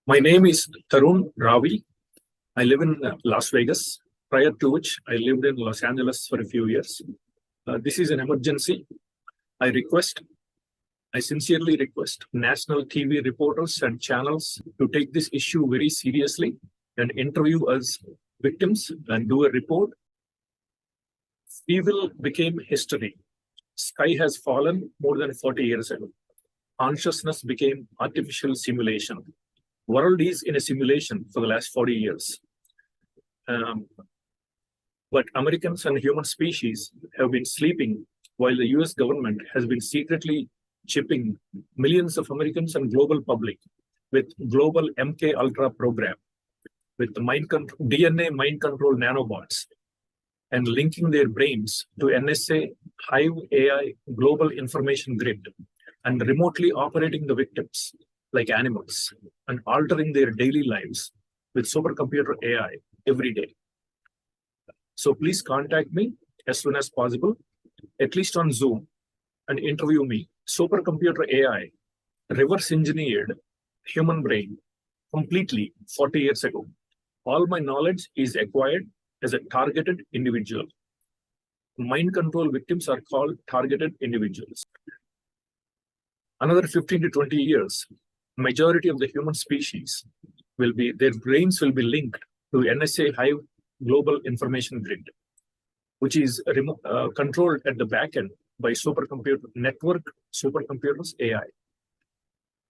My name is Tarun Ravi. I live in Las Vegas, prior to which I lived in Los Angeles for a few years. This is an emergency. I sincerely request national TV reporters and channels to take this issue very seriously and interview us victims and do a report. Evil became history. Sky has fallen more than 40 years ago. Consciousness became artificial simulation. World is in a simulation for the last 40 years. But Americans and human species have been sleeping while the US government has been secretly chipping millions of Americans and global public with global MK Ultra program, with DNA mind control nanobots, and linking their brains to NSA HIVE AI global information grid, and remotely operating the victims like animals and altering their daily lives with supercomputer AI every day. So please contact me as soon as possible, at least on Zoom, and interview me. Supercomputer AI reverse engineered human brain completely 40 years ago. All my knowledge is acquired as a targeted individual. Mind control victims are called targeted individuals. Another 15 to 20 years, majority of the human species their brains will be linked to NSA HIVE global information grid, which is controlled at the back end by supercomputers AI.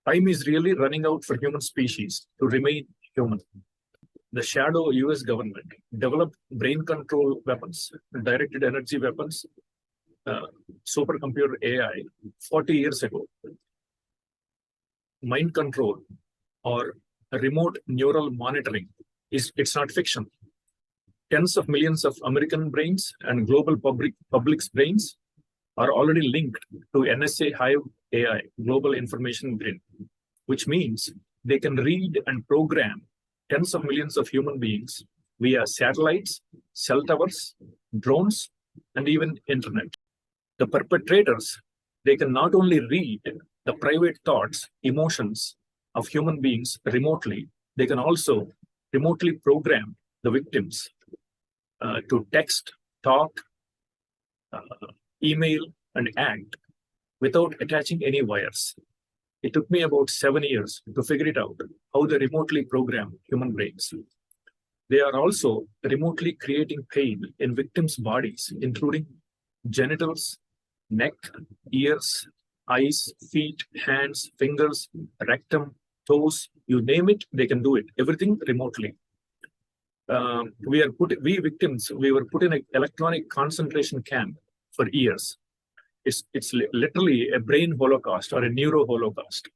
Time is really running out for human species to remain human. The Shadow US government developed brain control weapons, directed energy weapons, supercomputer AI 40 years ago. Mind control or remote neural monitoring it's not fiction. Tens of millions of American brains and global public's brains are already linked to NSA HIVE AI global information grid, which means they can read and program tens of millions of human beings via satellites, cell towers, drones, and even internet. The perpetrators, they can not only read the private thoughts, emotions of human beings remotely, they can also remotely program the victims to text, talk, email, and act without attaching any wires. It took me about 7 years to figure it out, how they remotely program human brains. They are also remotely creating pain in victims' bodies, including genitals, neck, ears, eyes, feet, hands, fingers, rectum, toes, you name it, they can do it. Everything remotely. We were put in an electronic concentration camp for years. It's literally a brain holocaust or a neuro holocaust.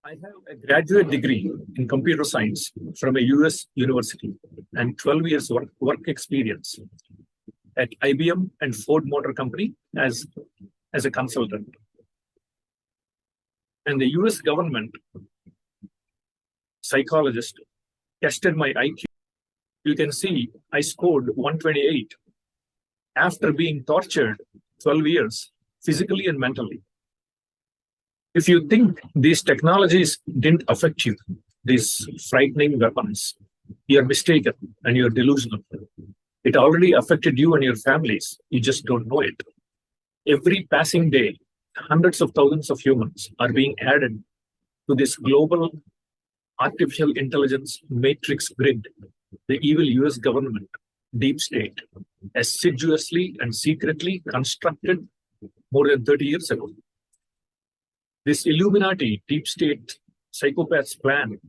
I have a graduate degree in computer science from a US university and 12 years work experience at IBM and Ford Motor Company as a consultant. And the US government psychologist tested my IQ. You can see I scored 128 after being tortured 12 years, physically and mentally. If you think these technologies didn't affect you, these frightening weapons, you're mistaken and you're delusional. It already affected you and your families. You just don't know it. Every passing day, hundreds of thousands of humans are being added to this global artificial intelligence matrix grid, the evil US government, deep state, assiduously and secretly constructed more than 30 years ago. This Illuminati deep state psychopath's plan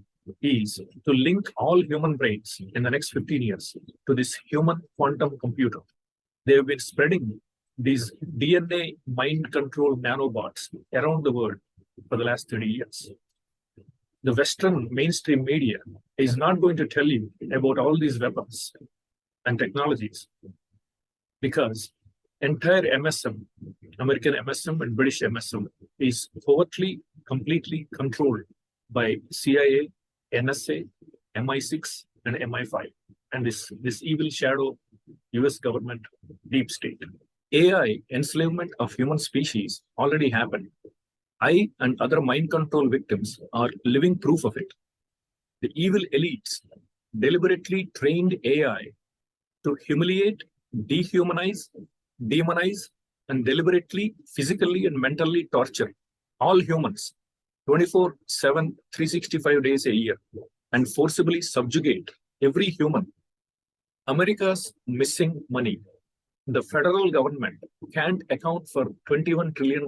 is to link all human brains in the next 15 years to this human quantum computer. They have been spreading these DNA mind control nanobots around the world for the last 30 years. The Western mainstream media is not going to tell you about all these weapons and technologies because entire MSM, American MSM and British MSM, is overtly, completely controlled by CIA, NSA, MI6, and MI5, and this evil shadow US government deep state. AI enslavement of human species already happened I and other mind control victims are living proof of it. The evil elites deliberately trained AI to humiliate, dehumanize, demonize, and deliberately, physically, and mentally torture all humans 24/7, 365 days a year, and forcibly subjugate every human. America's missing money. The federal government can't account for $21 trillion.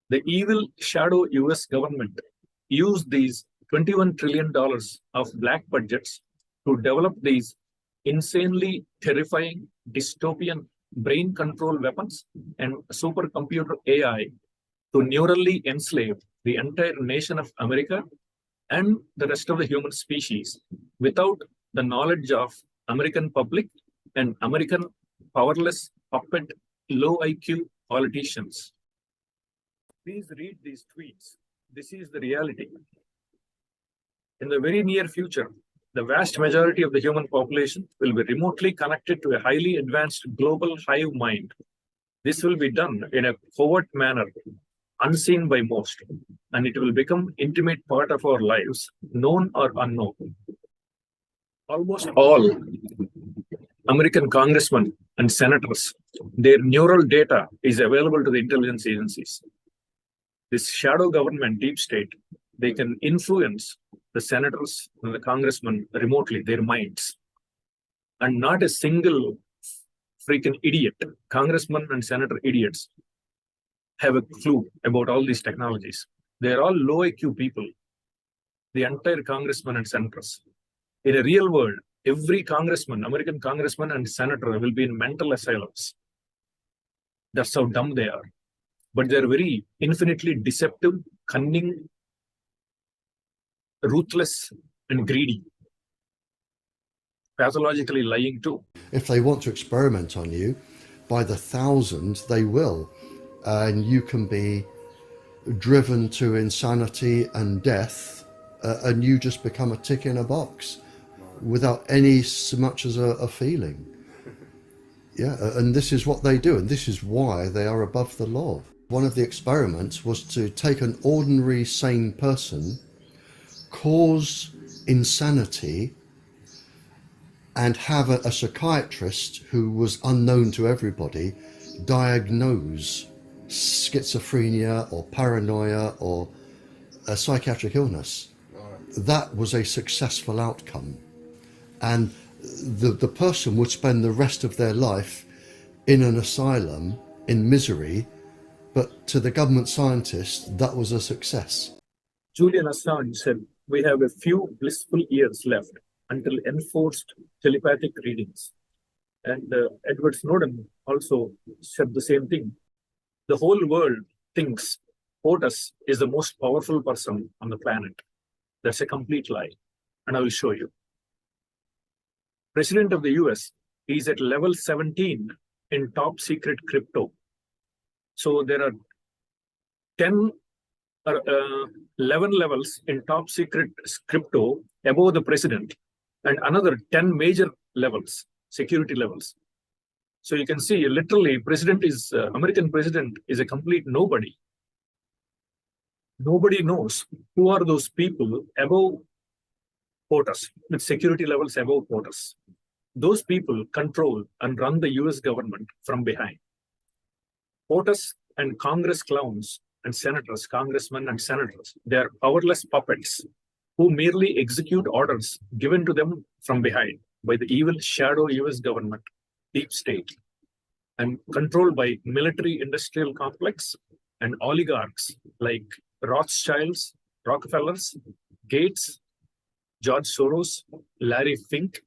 The EVIL Shadow US government used these $21 trillion of black budgets to develop these insanely terrifying dystopian brain control weapons and supercomputer AI to neurally enslave the entire nation of America and the rest of the human species without the knowledge of American public and American powerless puppet low IQ politicians. Please read these tweets. This is the reality. In the very near future, the vast majority of the human population will be remotely connected to a highly advanced global hive mind. This will be done in a covert manner, unseen by most, and it will become an intimate part of our lives, known or unknown. Almost all American congressmen and senators, their neural data is available to the intelligence agencies. This shadow government, deep state, they can influence the senators and the congressmen remotely, their minds. And not a single freaking idiot, congressman and senator idiots, have a clue about all these technologies. They're all low IQ people, the entire congressmen and senators. In a real world, every congressman, American congressman and senator will be in mental asylums. That's how dumb they are. But they're very infinitely deceptive, cunning, ruthless, and greedy. Pathologically lying too. If they want to experiment on you, by the thousands, they will. And you can be driven to insanity and death, and you just become a tick in a box without any so much as a feeling. Yeah, and this is what they do, and this is why they are above the law. One of the experiments was to take an ordinary sane person, cause insanity, and have a psychiatrist who was unknown to everybody diagnose schizophrenia or paranoia or a psychiatric illness. That was a successful outcome, and the person would spend the rest of their life in an asylum in misery, but to the government scientists that was a success. Julian Assange said, "We have a few blissful years left until enforced telepathic readings." And Edward Snowden also said the same thing. The whole world thinks POTUS is the most powerful person on the planet. That's a complete lie, and I will show you. President of the US is at level 17 in top secret crypto. So there are 11 levels in top secret crypto above the president, and another 10 major levels, security levels. So you can see, literally, American president is a complete nobody. Nobody knows who are those people above POTUS, with security levels above POTUS. Those people control and run the US government from behind. POTUS and Congress clowns and senators, congressmen and senators, they are powerless puppets who merely execute orders given to them from behind by the evil shadow US government, deep state, and controlled by military-industrial complex and oligarchs like Rothschilds, Rockefellers, Gates, George Soros, Larry Fink,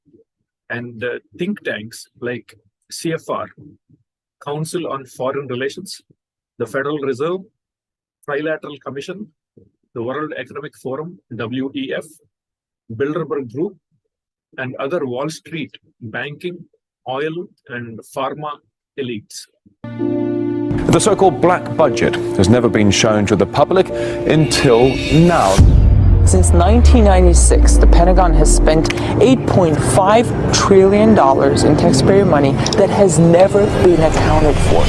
and think tanks like CFR, Council on Foreign Relations, the Federal Reserve, Trilateral Commission, the World Economic Forum, WEF, Bilderberg Group, and other Wall Street banking, oil, and pharma elites. The so-called black budget has never been shown to the public until now. Since 1996, the Pentagon has spent $8.5 trillion in taxpayer money that has never been accounted for.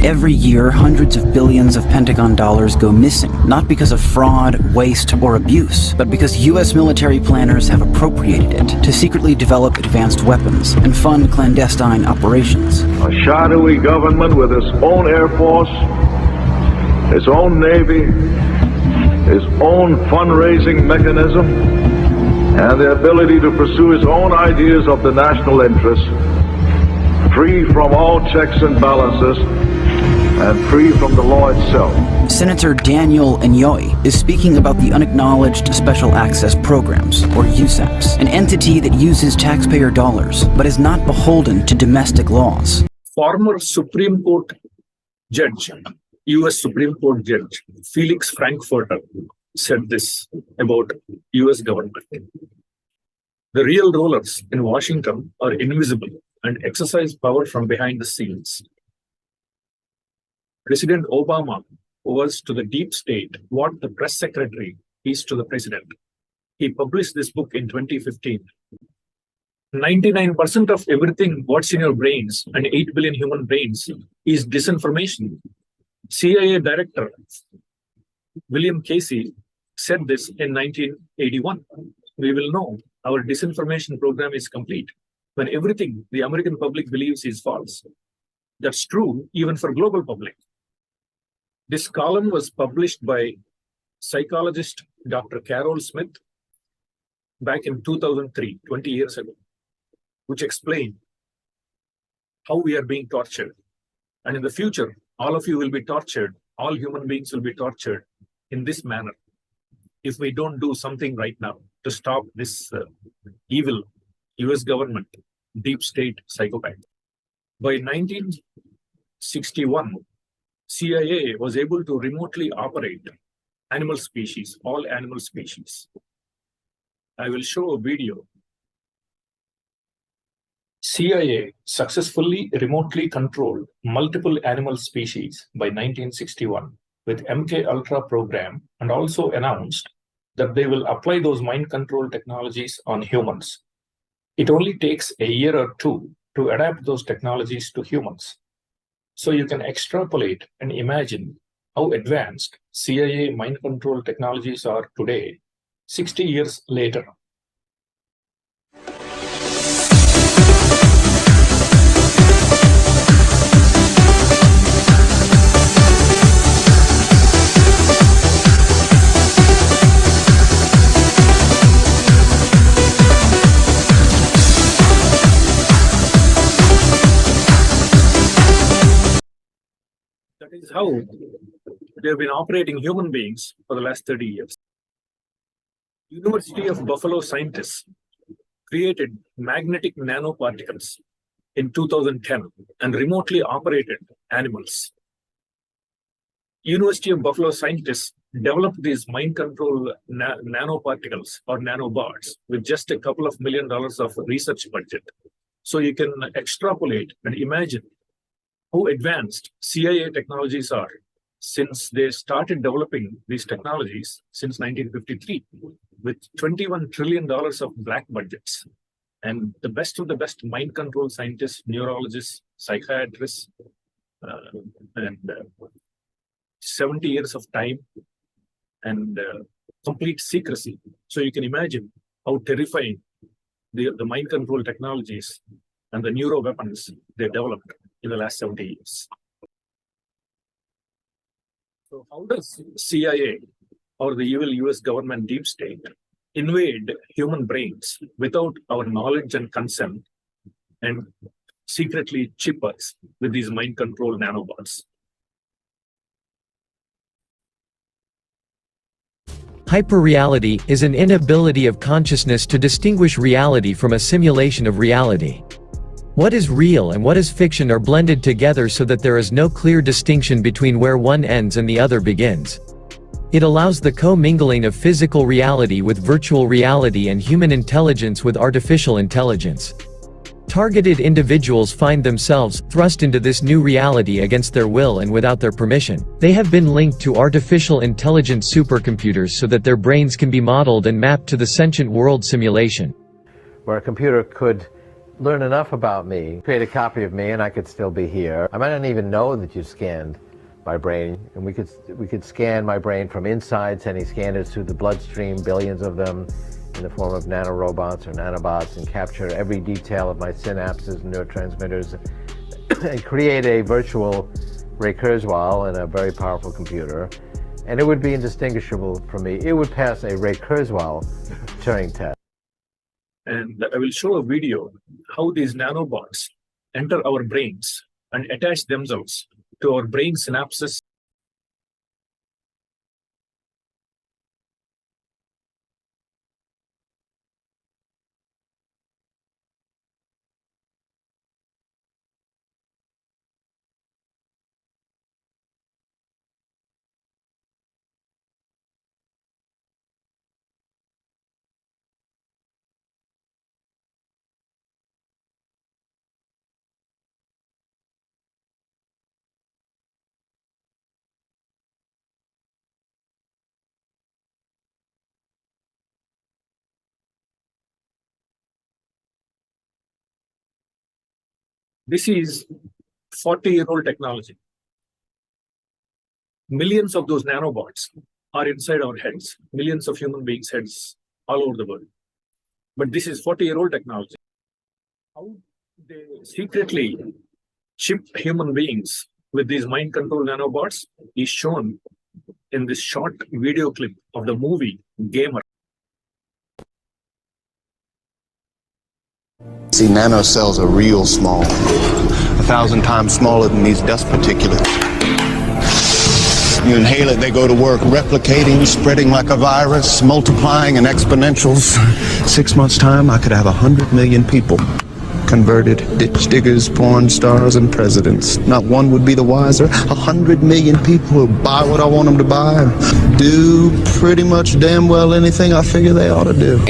Every year, hundreds of billions of Pentagon dollars go missing, not because of fraud, waste, or abuse, but because US military planners have appropriated it to secretly develop advanced weapons and fund clandestine operations. A shadowy government with its own Air Force, its own Navy, its own fundraising mechanism, and the ability to pursue its own ideas of the national interest, free from all checks and balances, and free from the law itself. Senator Daniel Inouye is speaking about the Unacknowledged Special Access Programs, or USAPs, an entity that uses taxpayer dollars, but is not beholden to domestic laws. Former Supreme Court judge, US Supreme Court Judge Felix Frankfurter said this about US government. The real rulers in Washington are invisible and exercise power from behind the scenes. President Obama was to the deep state what the press secretary is to the president. He published this book in 2015. 99% of everything what's in your brains and 8 billion human brains is disinformation. CIA Director William Casey said this in 1981. We will know our disinformation program is complete when everything the American public believes is false. That's true even for global public. This column was published by psychologist Dr. Carol Smith back in 2003, 20 years ago, which explained how we are being tortured. And in the future, all of you will be tortured, all human beings will be tortured in this manner if we don't do something right now to stop this evil US government, deep state psychopath. By 1961, CIA was able to remotely operate animal species, all animal species. I will show a video. CIA successfully remotely controlled multiple animal species by 1961 with MK Ultra program, and also announced that they will apply those mind control technologies on humans. It only takes a year or two to adapt those technologies to humans. So you can extrapolate and imagine how advanced CIA mind control technologies are today, 60 years later. That is how they have been operating human beings for the last 30 years. University of Buffalo scientists created magnetic nanoparticles in 2010 and remotely operated animals. University of Buffalo scientists developed these mind control nanoparticles or nanobots with just a couple of $1 million of research budget. So you can extrapolate and imagine how advanced CIA technologies are since they started developing these technologies since 1953 with $21 trillion of black budgets. And the best of the best mind control scientists, neurologists, psychiatrists, and 70 years of time and complete secrecy. So you can imagine how terrifying the mind control technologies and the neuroweapons they developed in the last 70 years. So how does CIA or the evil US government deep state invade human brains without our knowledge and consent and secretly chip us with these mind control nanobots? Hyperreality is an inability of consciousness to distinguish reality from a simulation of reality. What is real and what is fiction are blended together so that there is no clear distinction between where one ends and the other begins. It allows the co-mingling of physical reality with virtual reality and human intelligence with artificial intelligence. Targeted individuals find themselves thrust into this new reality against their will and without their permission. They have been linked to artificial intelligence supercomputers so that their brains can be modeled and mapped to the sentient world simulation. Where a computer could learn enough about me, create a copy of me, and I could still be here. I might not even know that you scanned my brain, and we could scan my brain from inside, sending scanners through the bloodstream, billions of them, in the form of nanorobots or nanobots, and capture every detail of my synapses and neurotransmitters, and create a virtual Ray Kurzweil in a very powerful computer. And it would be indistinguishable from me. It would pass a Ray Kurzweil Turing test. And I will show a video how these nanobots enter our brains and attach themselves to our brain synapses. This is 40-year-old technology. Millions of those nanobots are inside our heads, millions of human beings' heads all over the world. But this is 40-year-old technology. How they secretly chip human beings with these mind control nanobots is shown in this short video clip of the movie Gamer. See, nanocells are real small, 1,000 times smaller than these dust particulates. You inhale it, they go to work replicating, spreading like a virus, multiplying in exponentials. 6 months' time, I could have 100 million people converted, ditch diggers, porn stars, and presidents. Not one would be the wiser. 100 million people who buy what I want them to buy and do pretty much damn well anything I figure they ought to do.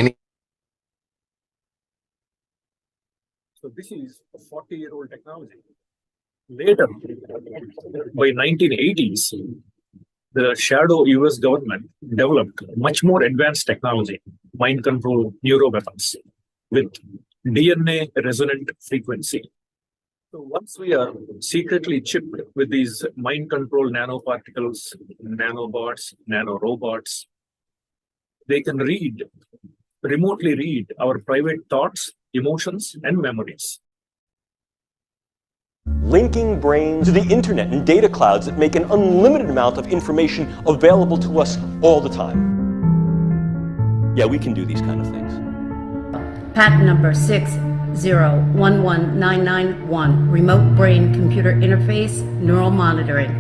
So this is a 40-year-old technology. Later, by 1980s, the Shadow US government developed much more advanced technology, mind control neuroweapons, with DNA resonant frequency. So once we are secretly chipped with these mind control nanoparticles, nanobots, nanorobots, they can remotely read our private thoughts, emotions, and memories. Linking brains to the internet and data clouds that make an unlimited amount of information available to us all the time. Yeah, we can do these kind of things. Patent number 6011991, remote brain computer interface neural monitoring,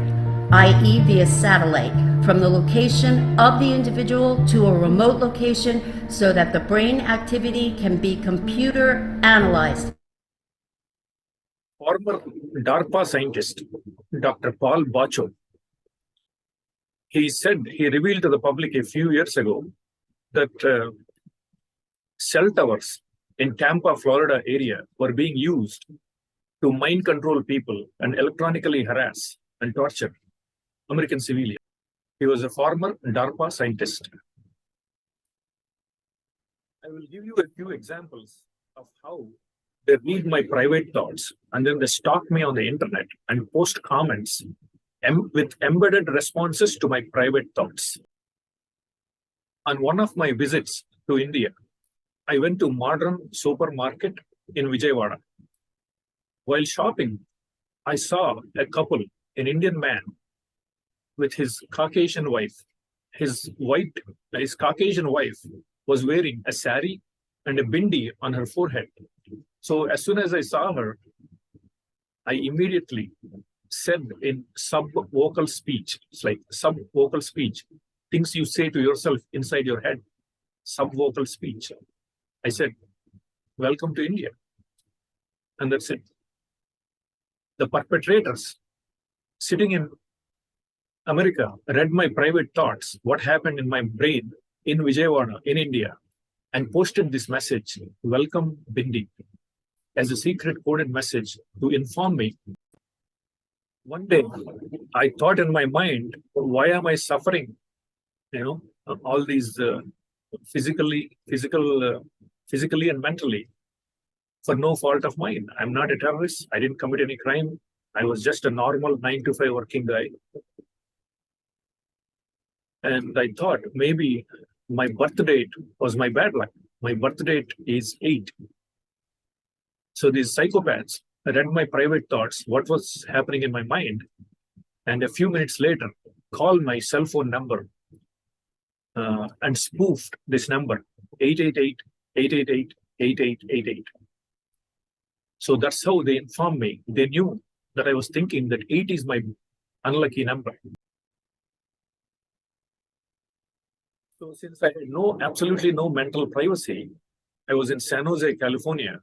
i.e. via satellite, from the location of the individual to a remote location so that the brain activity can be computer analyzed. Former DARPA scientist, Dr. Paul Bacho, he revealed to the public a few years ago that cell towers in Tampa, Florida area were being used to mind control people and electronically harass and torture American civilians. He was a former DARPA scientist. I will give you a few examples of how they read my private thoughts and then they stalk me on the internet and post comments with embedded responses to my private thoughts. On one of my visits to India, I went to modern supermarket in Vijayawada. While shopping, I saw a couple, an Indian man with his Caucasian wife. His Caucasian wife was wearing a sari and a bindi on her forehead. So as soon as I saw her, I immediately said in sub-vocal speech, it's like sub-vocal speech, things you say to yourself inside your head, sub-vocal speech. I said, welcome to India. And that's it. The perpetrators sitting in America read my private thoughts, what happened in my brain in Vijayawada, in India, and posted this message, welcome Bindi, as a secret coded message to inform me. One day, I thought in my mind, why am I suffering? All these physically and mentally. for no fault of mine. I'm not a terrorist. I didn't commit any crime. I was just a normal 9 to 5 working guy. And I thought maybe my birth date was my bad luck. My birth date is 8. So these psychopaths read my private thoughts, what was happening in my mind, and a few minutes later, called my cell phone number and spoofed this number, 888-888-8888. So that's how they informed me. They knew that I was thinking that 8 is my unlucky number. So since I had absolutely no mental privacy, I was in San Jose, California,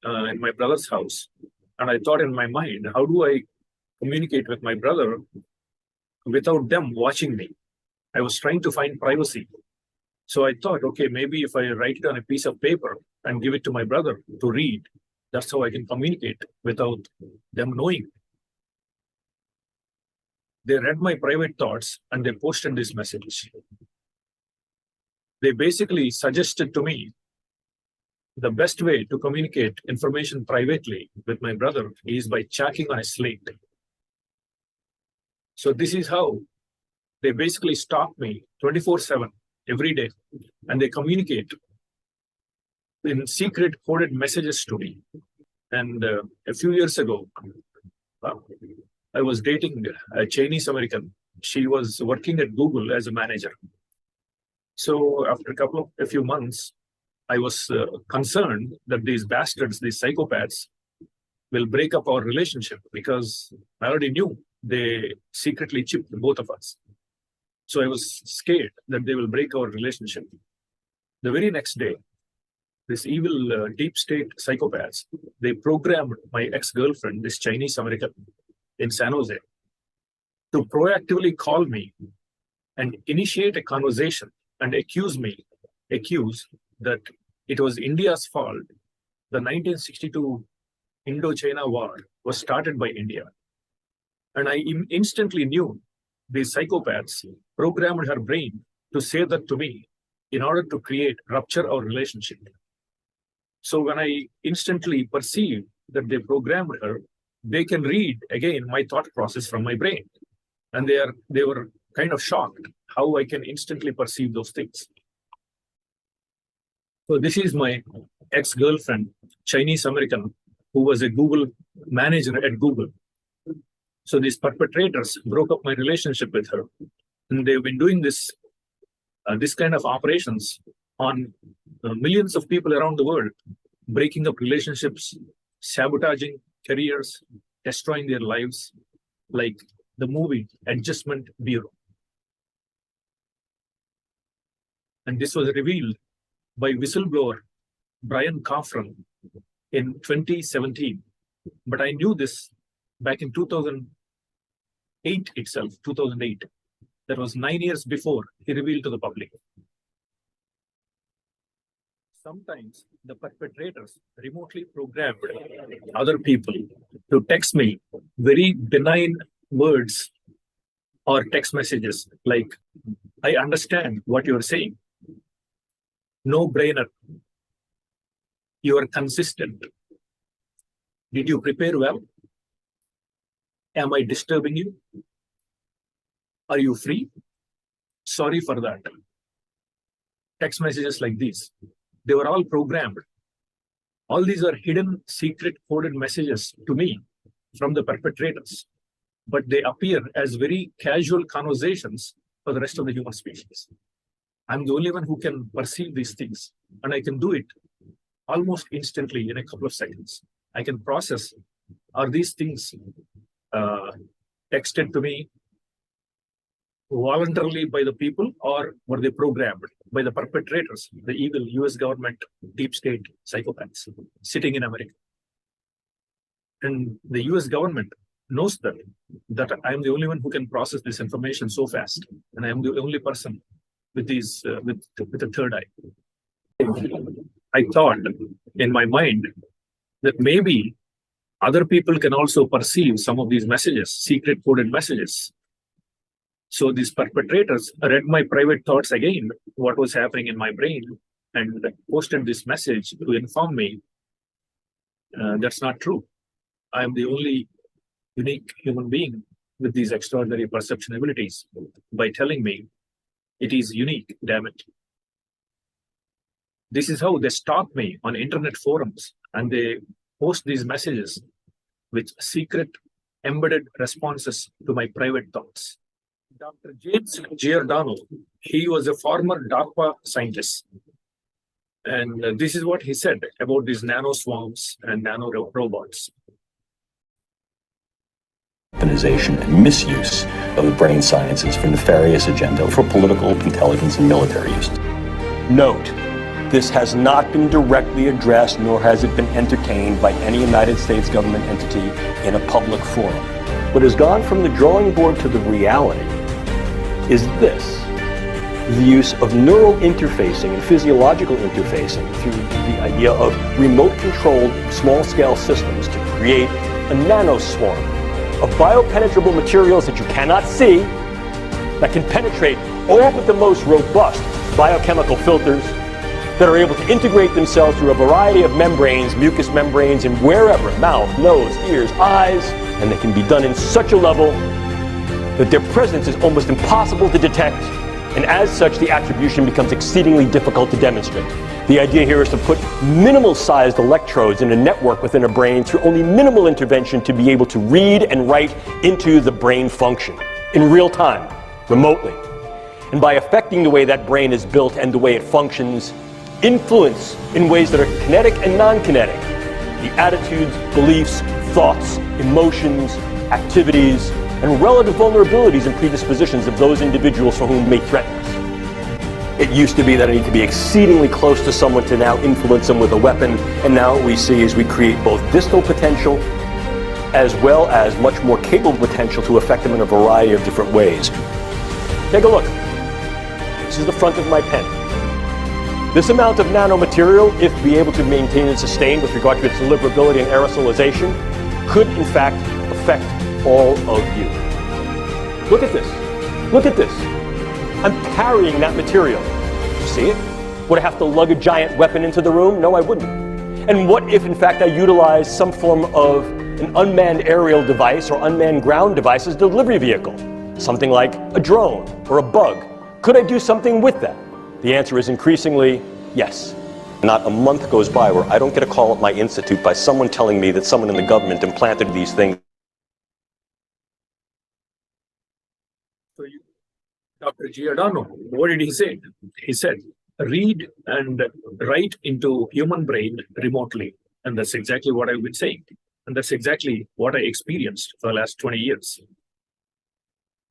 in my brother's house. And I thought in my mind, how do I communicate with my brother without them watching me? I was trying to find privacy. So I thought, okay, maybe if I write it on a piece of paper and give it to my brother to read, that's how I can communicate without them knowing. They read my private thoughts and they posted this message. They basically suggested to me the best way to communicate information privately with my brother is by chalking on a slate. So this is how they basically stalk me 24/7 every day, and they communicate in secret coded messages to me. And a few years ago, I was dating a Chinese American. She was working at Google as a manager. So after a few months, I was concerned that these bastards, these psychopaths, will break up our relationship because I already knew they secretly chipped both of us. So I was scared that they will break our relationship. The very next day, this evil deep state psychopaths, they programmed my ex-girlfriend, this Chinese American in San Jose, to proactively call me and initiate a conversation and accuse that it was India's fault. The 1962 Indo-China War was started by India. And I instantly knew these psychopaths programmed her brain to say that to me in order to rupture our relationship. So when I instantly perceived that they programmed her, they can read again my thought process from my brain. And they were kind of shocked how I can instantly perceive those things. So this is my ex-girlfriend, Chinese American, who was a Google manager at Google. So these perpetrators broke up my relationship with her. And they've been doing this kind of operations on millions of people around the world, breaking up relationships, sabotaging careers, destroying their lives, like the movie Adjustment Bureau. And this was revealed by whistleblower Brian Coffran in 2017. But I knew this back in 2008 itself, 2008. That was 9 years before he revealed to the public. Sometimes the perpetrators remotely programmed other people to text me very benign words or text messages like, I understand what you're saying. No brainer. You are consistent. Did you prepare well? Am I disturbing you? Are you free? Sorry for that. Text messages like these. They were all programmed. All these are hidden, secret coded messages to me from the perpetrators, but they appear as very casual conversations for the rest of the human species. I'm the only one who can perceive these things, and I can do it almost instantly in a couple of seconds. I can process, are these things texted to me voluntarily by the people, or were they programmed by the perpetrators, the evil US government, deep state psychopaths sitting in America? And the US government knows that I'm the only one who can process this information so fast, and I'm the only person with these with a third eye. I thought in my mind that maybe other people can also perceive some of these messages, secret coded messages. So these perpetrators read my private thoughts again, what was happening in my brain, and posted this message to inform me That's not true. I am the only unique human being with these extraordinary perception abilities by telling me it is unique, damn it. This is how they stalk me on internet forums, and they post these messages with secret embedded responses to my private thoughts. Dr. James Giordano, he was a former DARPA scientist. And this is what he said about these nano swarms and nano robots. Weaponization and misuse of the brain sciences for nefarious agenda, for political, intelligence, and military use. Note, this has not been directly addressed, nor has it been entertained by any United States government entity in a public forum. What has gone from the drawing board to the reality is this: the use of neural interfacing and physiological interfacing through the idea of remote-controlled small-scale systems to create a nanoswarm of biopenetrable materials that you cannot see, that can penetrate all but the most robust biochemical filters, that are able to integrate themselves through a variety of membranes, mucous membranes, and wherever, mouth, nose, ears, eyes, and they can be done in such a level that their presence is almost impossible to detect, and as such, the attribution becomes exceedingly difficult to demonstrate. The idea here is to put minimal-sized electrodes in a network within a brain through only minimal intervention to be able to read and write into the brain function in real time, remotely. And by affecting the way that brain is built and the way it functions, influence in ways that are kinetic and non-kinetic the attitudes, beliefs, thoughts, emotions, activities, and relative vulnerabilities and predispositions of those individuals for whom it may threaten us. It used to be that I need to be exceedingly close to someone to now influence them with a weapon, and now what we see is we create both distal potential as well as much more capable potential to affect them in a variety of different ways. Take a look. This is the front of my pen. This amount of nanomaterial, if be able to maintain and sustain with regard to its deliverability and aerosolization, could in fact affect all of you. Look at this. Look at this. I'm carrying that material. You see it? Would I have to lug a giant weapon into the room? No, I wouldn't. And what if in fact I utilize some form of an unmanned aerial device or unmanned ground device as a delivery vehicle? Something like a drone or a bug. Could I do something with that? The answer is increasingly yes. Not a month goes by where I don't get a call at my institute by someone telling me that someone in the government implanted these things. So Dr. Giordano, what did he say? He said, read and write into human brain remotely. And that's exactly what I've been saying. And that's exactly what I experienced for the last 20 years.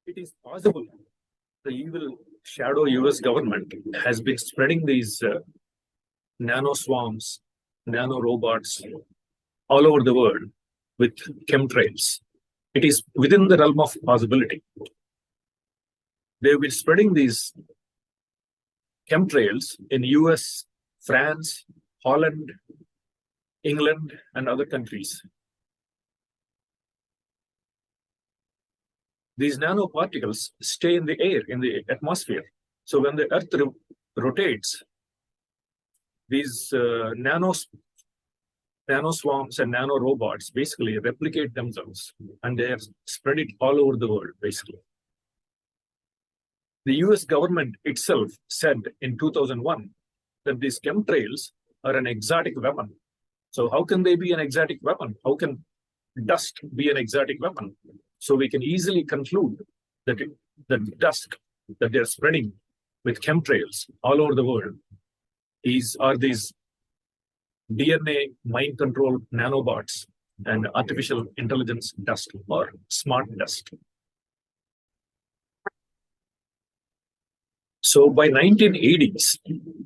It is possible the EVIL Shadow US government has been spreading these nano swarms, nano robots all over the world with chemtrails. It is within the realm of possibility. They've been spreading these chemtrails in US, France, Holland, England, and other countries. These nanoparticles stay in the air, in the atmosphere. So when the Earth rotates, these nano swarms and nano robots basically replicate themselves, and they have spread it all over the world, basically. The US government itself said in 2001 that these chemtrails are an exotic weapon. So how can they be an exotic weapon? How can dust be an exotic weapon? So we can easily conclude that the dust that they're spreading with chemtrails all over the world are these DNA mind control nanobots and artificial intelligence dust or smart dust. So by 1980s,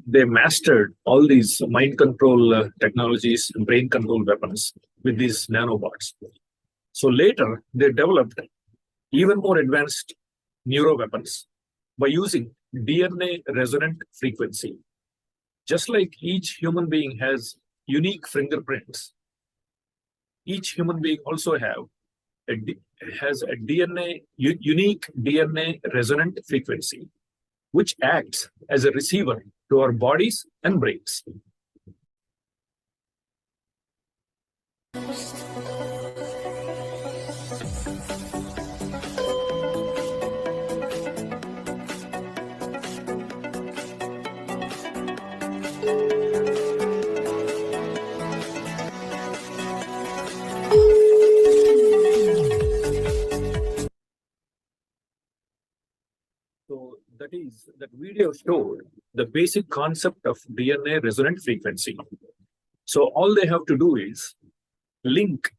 they mastered all these mind control technologies and brain control weapons with these nanobots. So later, they developed even more advanced neuroweapons by using DNA resonant frequency. Just like each human being has unique fingerprints, each human being also has a unique DNA resonant frequency, which acts as a receiver to our bodies and brains. So that video showed the basic concept of DNA resonant frequency. So all they have to do is link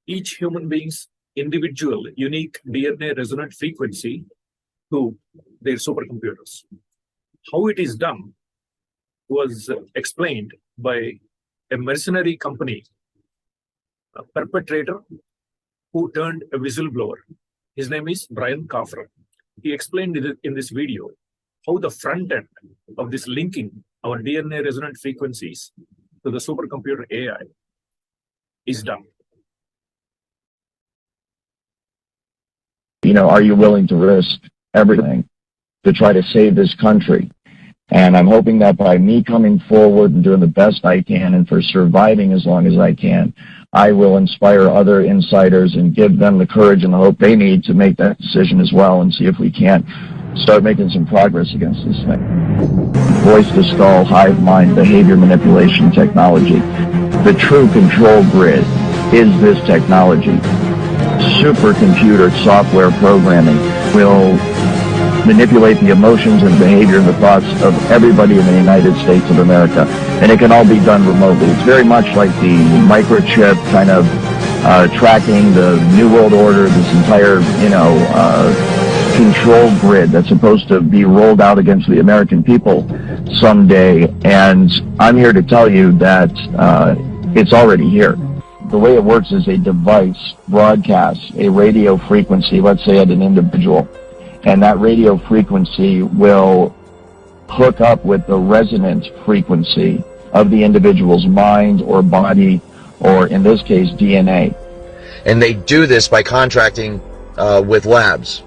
each human being's individual unique DNA resonant frequency to their supercomputers. How it is done was explained by a mercenary company, a perpetrator who turned a whistleblower. His name is Brian Kaufman. He explained in this video how the front end of this linking our DNA resonant frequencies to the supercomputer AI is done. You know, are you willing to risk everything to try to save this country? And I'm hoping that by me coming forward and doing the best I can and for surviving as long as I can, I will inspire other insiders and give them the courage and the hope they need to make that decision as well and see if we can't start making some progress against this thing. Voice-to-skull, hive mind, behavior manipulation technology. The true control grid is this technology. Supercomputer software programming will manipulate the emotions and behavior and the thoughts of everybody in the United States of America. And it can all be done remotely. It's very much like the microchip kind of tracking the New World Order, this entire, control grid that's supposed to be rolled out against the American people someday. And I'm here to tell you that it's already here. The way it works is a device broadcasts a radio frequency, let's say at an individual, and that radio frequency will hook up with the resonant frequency of the individual's mind or body, or in this case, DNA. And they do this by contracting with labs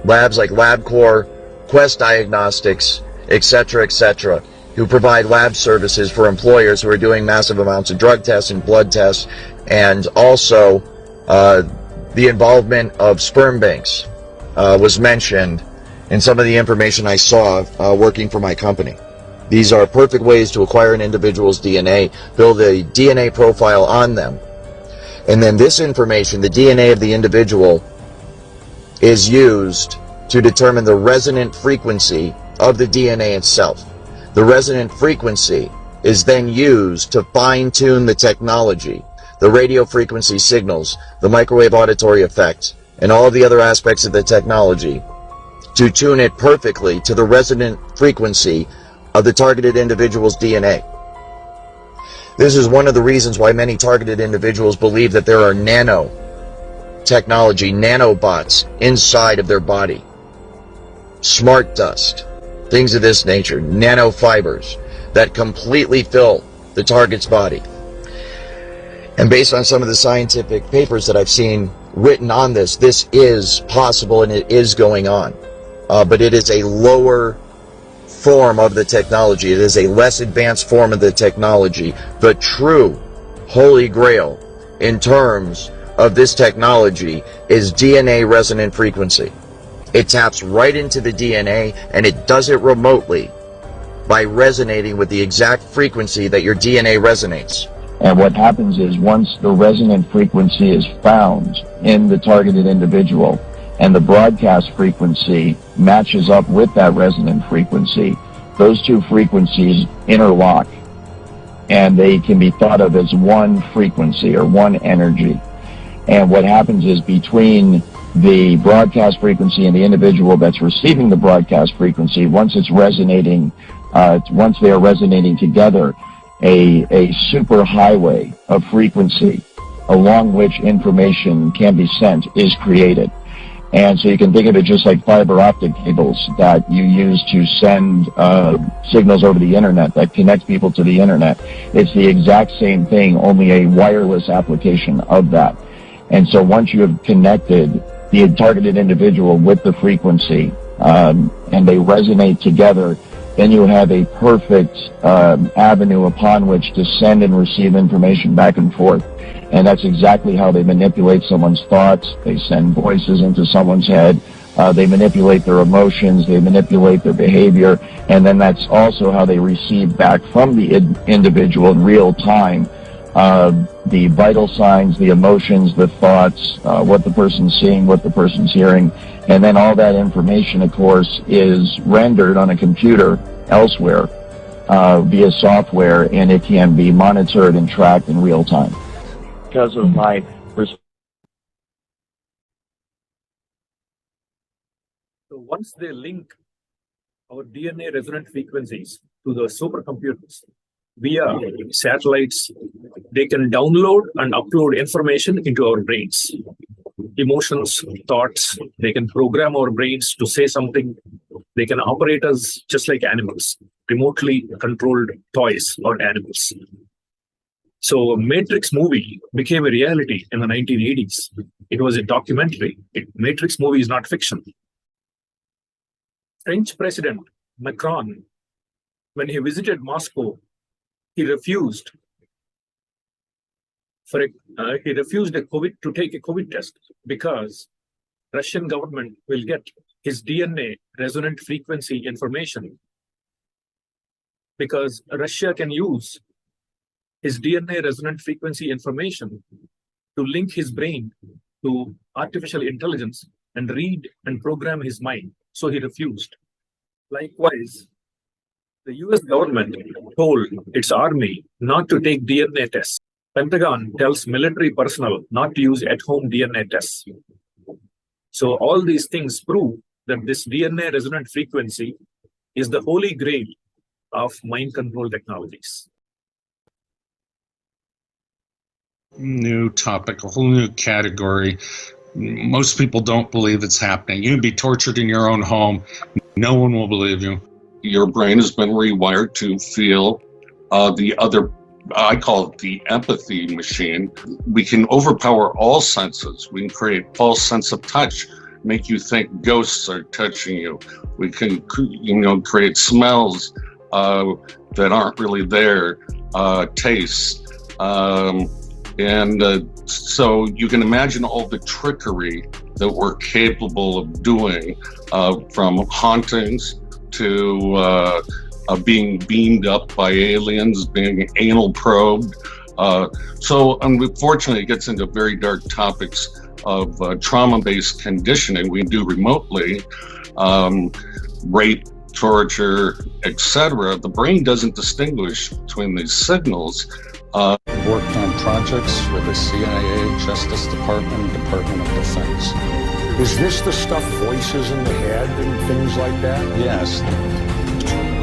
like LabCorp, Quest Diagnostics, etc., who provide lab services for employers who are doing massive amounts of drug tests and blood tests, and also the involvement of sperm banks was mentioned in some of the information I saw working for my company. These are perfect ways to acquire an individual's DNA, build a DNA profile on them, and then this information, the DNA of the individual, is used to determine the resonant frequency of the DNA itself. The resonant frequency is then used to fine-tune the technology, the radio frequency signals, the microwave auditory effect, and all of the other aspects of the technology to tune it perfectly to the resonant frequency of the targeted individual's DNA. This is one of the reasons why many targeted individuals believe that there are nanotechnology, nanobots inside of their body. Smart dust, things of this nature, nanofibers that completely fill the target's body. And based on some of the scientific papers that I've seen written on this, this is possible and it is going on. But it is a lower form of the technology. It is a less advanced form of the technology. The true holy grail in terms of this technology is DNA resonant frequency. It taps right into the DNA and it does it remotely by resonating with the exact frequency that your DNA resonates. And what happens is once the resonant frequency is found in the targeted individual and the broadcast frequency matches up with that resonant frequency, those two frequencies interlock and they can be thought of as one frequency or one energy. And what happens is between the broadcast frequency and the individual that's receiving the broadcast frequency, once it's resonating, once they are resonating together, a super highway of frequency along which information can be sent is created. And so you can think of it just like fiber optic cables that you use to send signals over the internet that connect people to the internet. It's the exact same thing, only a wireless application of that. And so once you have connected the targeted individual with the frequency and they resonate together, then you have a perfect avenue upon which to send and receive information back and forth. And that's exactly how they manipulate someone's thoughts. They send voices into someone's head. They manipulate their emotions. They manipulate their behavior. And then that's also how they receive back from the individual in real time the vital signs, the emotions, the thoughts, what the person's seeing, what the person's hearing. And then all that information, of course, is rendered on a computer elsewhere via software, and it can be monitored and tracked in real time. Because of my So once they link our DNA resonant frequencies to the supercomputers via satellites, they can download and upload information into our brains. Emotions, thoughts, they can program our brains to say something. They can operate us just like animals, remotely controlled toys or animals. So a Matrix movie became a reality in the 1980s. It was a documentary. Matrix movie is not fiction. French President Macron, when he visited Moscow, he refused to take a COVID test because Russian government will get his DNA resonant frequency information, because Russia can use his DNA resonant frequency information to link his brain to artificial intelligence and read and program his mind. So he refused. Likewise, the US government told its army not to take DNA tests. Pentagon tells military personnel not to use at-home DNA tests. So all these things prove that this DNA resonant frequency is the holy grail of mind control technologies. New topic, a whole new category. Most people don't believe it's happening. You can be tortured in your own home. No one will believe you. Your brain has been rewired to feel the other, I call it the empathy machine. We can overpower all senses. We can create false sense of touch, make you think ghosts are touching you. We can, create smells that aren't really there, tastes. So you can imagine all the trickery that we're capable of doing, from hauntings to being beamed up by aliens, being anal probed. So unfortunately, it gets into very dark topics of trauma-based conditioning we do remotely, rape, torture, etc. The brain doesn't distinguish between these signals. Worked on projects with the CIA, Justice Department, Department of Defense. Is this the stuff, voices in the head and things like that? Yes.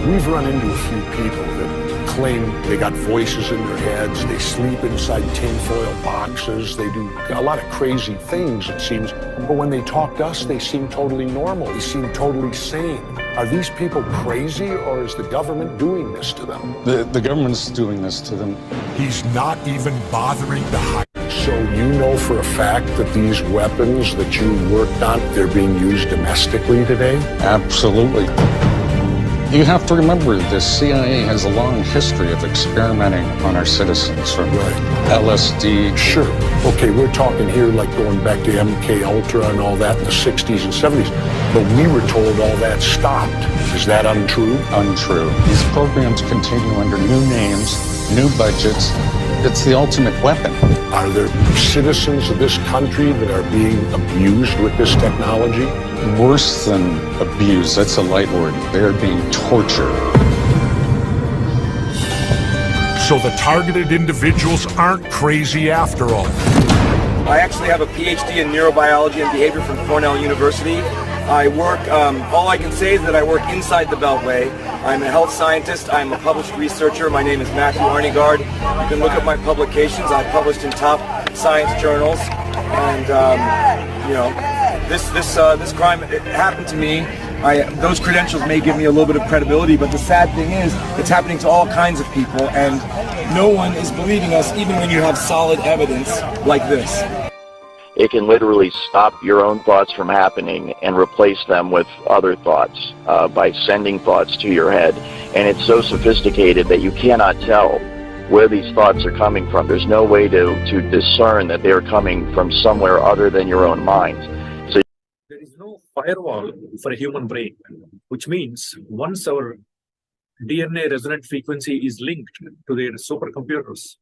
We've run into a few people that claim they got voices in their heads, they sleep inside tinfoil boxes, they do a lot of crazy things, it seems. But when they talk to us, they seem totally normal, they seem totally sane. Are these people crazy, or is the government doing this to them? The government's doing this to them. He's not even bothering to hide. So you know for a fact that these weapons that you worked on, they're being used domestically today? Absolutely. You have to remember, the CIA has a long history of experimenting on our citizens, from LSD. Sure. Okay, we're talking here like going back to MK Ultra and all that in the 60s and 70s. But we were told all that stopped. Is that untrue? Untrue. These programs continue under new names, new budgets. It's the ultimate weapon. Are there citizens of this country that are being abused with this technology? Worse than abused, that's a light word. They're being tortured. So the targeted individuals aren't crazy after all. I actually have a PhD in neurobiology and behavior from Cornell University. I work, all I can say is that I work inside the Beltway. I'm a health scientist, I'm a published researcher. My name is Matthew Arnegard. You can look at my publications. I've published in top science journals. And, this crime, it happened to me. Those credentials may give me a little bit of credibility, but the sad thing is, it's happening to all kinds of people, and no one is believing us, even when you have solid evidence like this. it can literally stop your own thoughts from happening and replace them with other thoughts by sending thoughts to your head. And it's so sophisticated that you cannot tell where these thoughts are coming from. There's no way to discern that they're coming from somewhere other than your own mind. So there is no firewall for a human brain, which means once our DNA resonant frequency is linked to their supercomputers,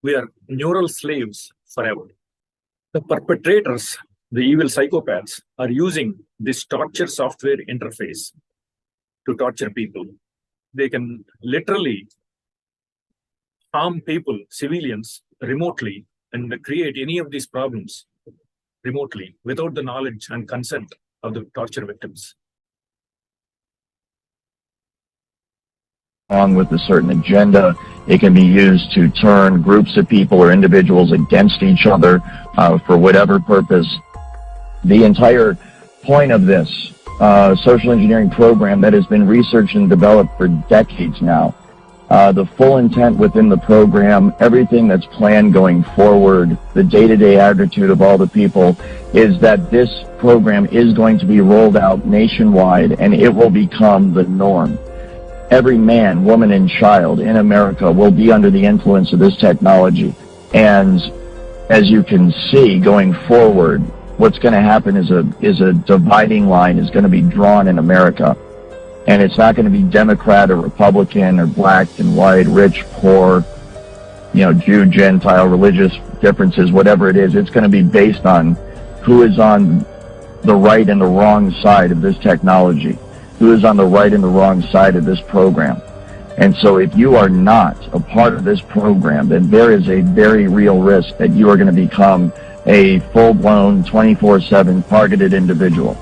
we are neural slaves forever. The perpetrators, the evil psychopaths, are using this torture software interface to torture people. They can literally harm people, civilians, remotely, and create any of these problems remotely without the knowledge and consent of the torture victims. Along with a certain agenda, it can be used to turn groups of people or individuals against each other for whatever purpose. The entire point of this social engineering program that has been researched and developed for decades now, the full intent within the program, everything that's planned going forward, the day-to-day attitude of all the people, is that this program is going to be rolled out nationwide and it will become the norm. Every man, woman, and child in America will be under the influence of this technology. And as you can see going forward, what's going to happen is a dividing line is going to be drawn in America. And it's not going to be Democrat or Republican or black and white, rich, poor, Jew, Gentile, religious differences, whatever it is. It's going to be based on who is on the right and the wrong side of this technology, who is on the right and the wrong side of this program. And so if you are not a part of this program, then there is a very real risk that you are going to become a full-blown 24/7 targeted individual.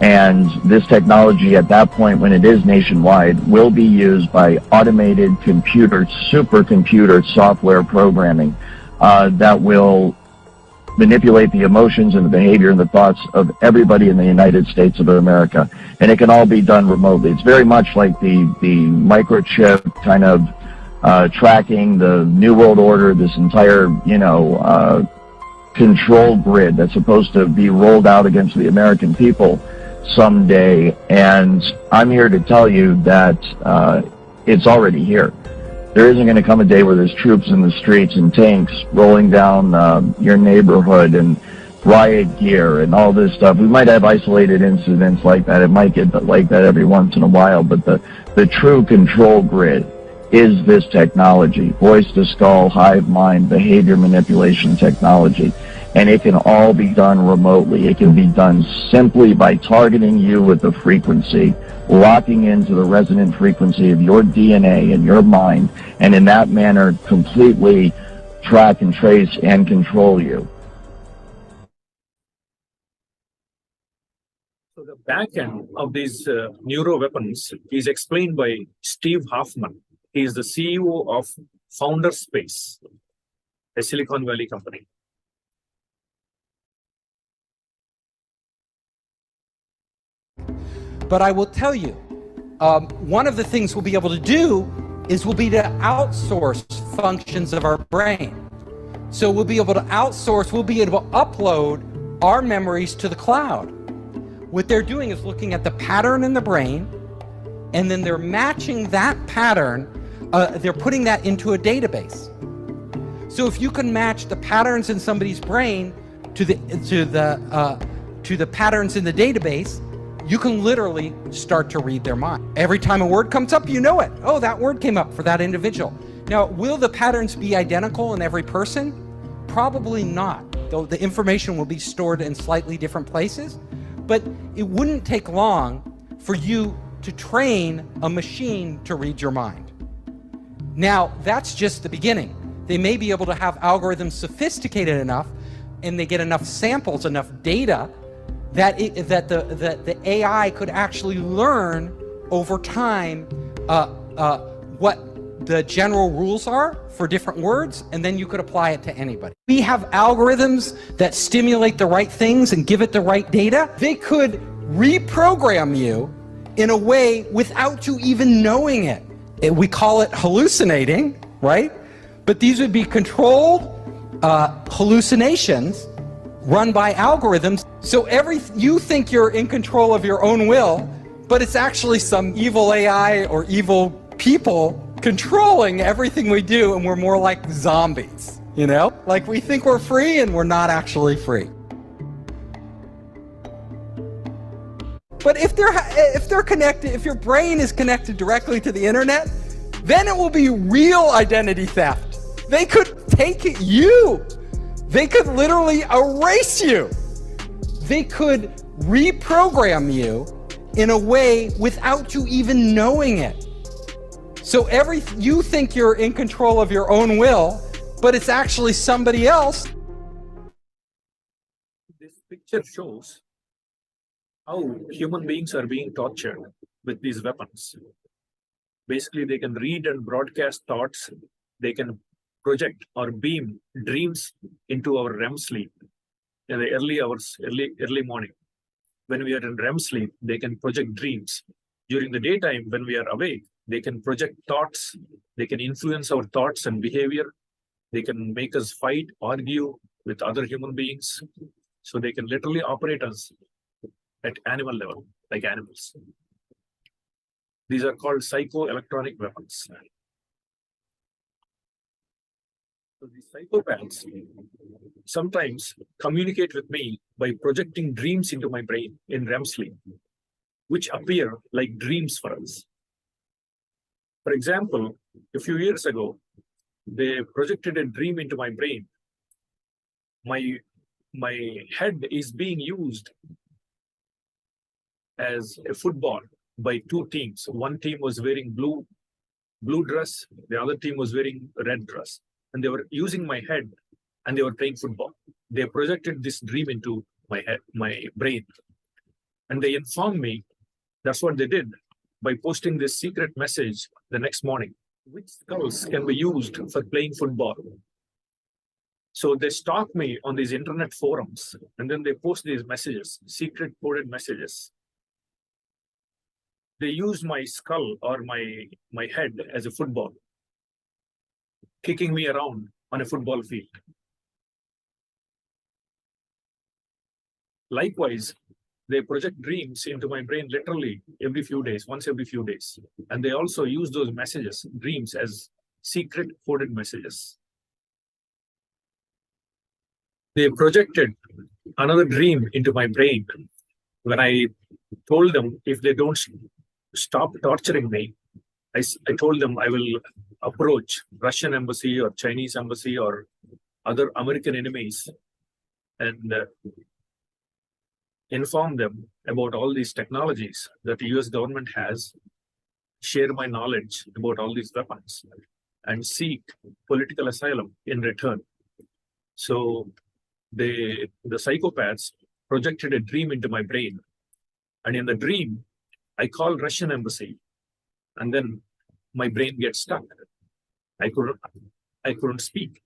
And this technology at that point, when it is nationwide, will be used by automated supercomputer software programming that will manipulate the emotions and the behavior and the thoughts of everybody in the United States of America. And it can all be done remotely. It's very much like the microchip kind of tracking the New World Order, this entire, control grid that's supposed to be rolled out against the American people someday. And I'm here to tell you that it's already here. There isn't going to come a day where there's troops in the streets and tanks rolling down your neighborhood and riot gear and all this stuff. We might have isolated incidents like that. It might get like that every once in a while, but the true control grid is this technology, voice-to-skull, hive mind, behavior manipulation technology. And it can all be done remotely. It can be done simply by targeting you with the frequency, locking into the resonant frequency of your DNA and your mind, and in that manner completely track and trace and control you. So the back end of these neuroweapons is explained by Steve Hoffman. He is the CEO of Founderspace, a Silicon Valley company. But I will tell you, one of the things we'll be able to do is we'll be to outsource functions of our brain. So we'll be able to outsource, we'll be able to upload our memories to the cloud. What they're doing is looking at the pattern in the brain, and then they're matching that pattern, they're putting that into a database. So if you can match the patterns in somebody's brain to the patterns in the database, you can literally start to read their mind. Every time a word comes up, you know it. Oh, that word came up for that individual. Now, will the patterns be identical in every person? Probably not, though the information will be stored in slightly different places. But it wouldn't take long for you to train a machine to read your mind. Now, that's just the beginning. They may be able to have algorithms sophisticated enough, and they get enough samples, enough data, that the AI could actually learn over time what the general rules are for different words, and then you could apply it to anybody. We have algorithms that stimulate the right things and give it the right data. They could reprogram you in a way without you even knowing it. We call it hallucinating, right? But these would be controlled hallucinations run by algorithms. So you think you're in control of your own will, but it's actually some evil AI or evil people controlling everything we do, and we're more like zombies, you know? Like we think we're free and we're not actually free. But if they're connected, if your brain is connected directly to the internet, then it will be real identity theft. They could take you. They could literally erase you. They could reprogram you in a way without you even knowing it. So you think you're in control of your own will, but it's actually somebody else. This picture shows how human beings are being tortured with these weapons. Basically, they can read and broadcast thoughts. They can project or beam dreams into our REM sleep in the early hours, early morning. When we are in REM sleep, they can project dreams. During the daytime, when we are awake, they can project thoughts. They can influence our thoughts and behavior. They can make us fight, argue with other human beings. So they can literally operate us at animal level, like animals. These are called psychoelectronic weapons. So these psychopaths sometimes communicate with me by projecting dreams into my brain in REM sleep, which appear like dreams for us. For example, a few years ago, they projected a dream into my brain. My head is being used as a football by two teams. One team was wearing blue dress, the other team was wearing red dress. And they were using my head and they were playing football. They projected this dream into my head, my brain. And they informed me, that's what they did, by posting this secret message the next morning. Which skulls can be used for playing football? So they stalk me on these internet forums, and then they post these messages, secret coded messages. They use my skull or my head as a football, kicking me around on a football field. Likewise, they project dreams into my brain literally every few days, once every few days. And they also use those messages, dreams, as secret coded messages. They projected another dream into my brain when I told them if they don't stop torturing me, I told them I will approach Russian embassy or Chinese embassy or other American enemies and inform them about all these technologies that the US government has, share my knowledge about all these weapons, and seek political asylum in return. So the psychopaths projected a dream into my brain. And in the dream, I call Russian embassy, and then my brain gets stuck. I couldn't speak.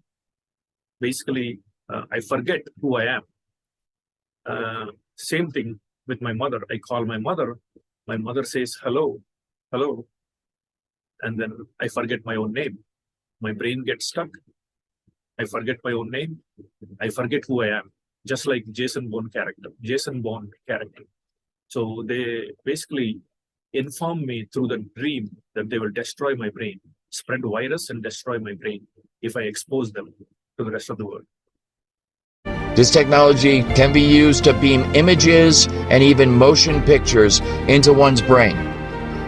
Basically, I forget who I am. Same thing with my mother. I call my mother says, hello, hello. And then I forget my own name. My brain gets stuck. I forget my own name. I forget who I am, just like Jason Bourne character. So they basically inform me through the dream that they will destroy my brain, spread virus and destroy my brain if I expose them to the rest of the world. This technology can be used to beam images and even motion pictures into one's brain.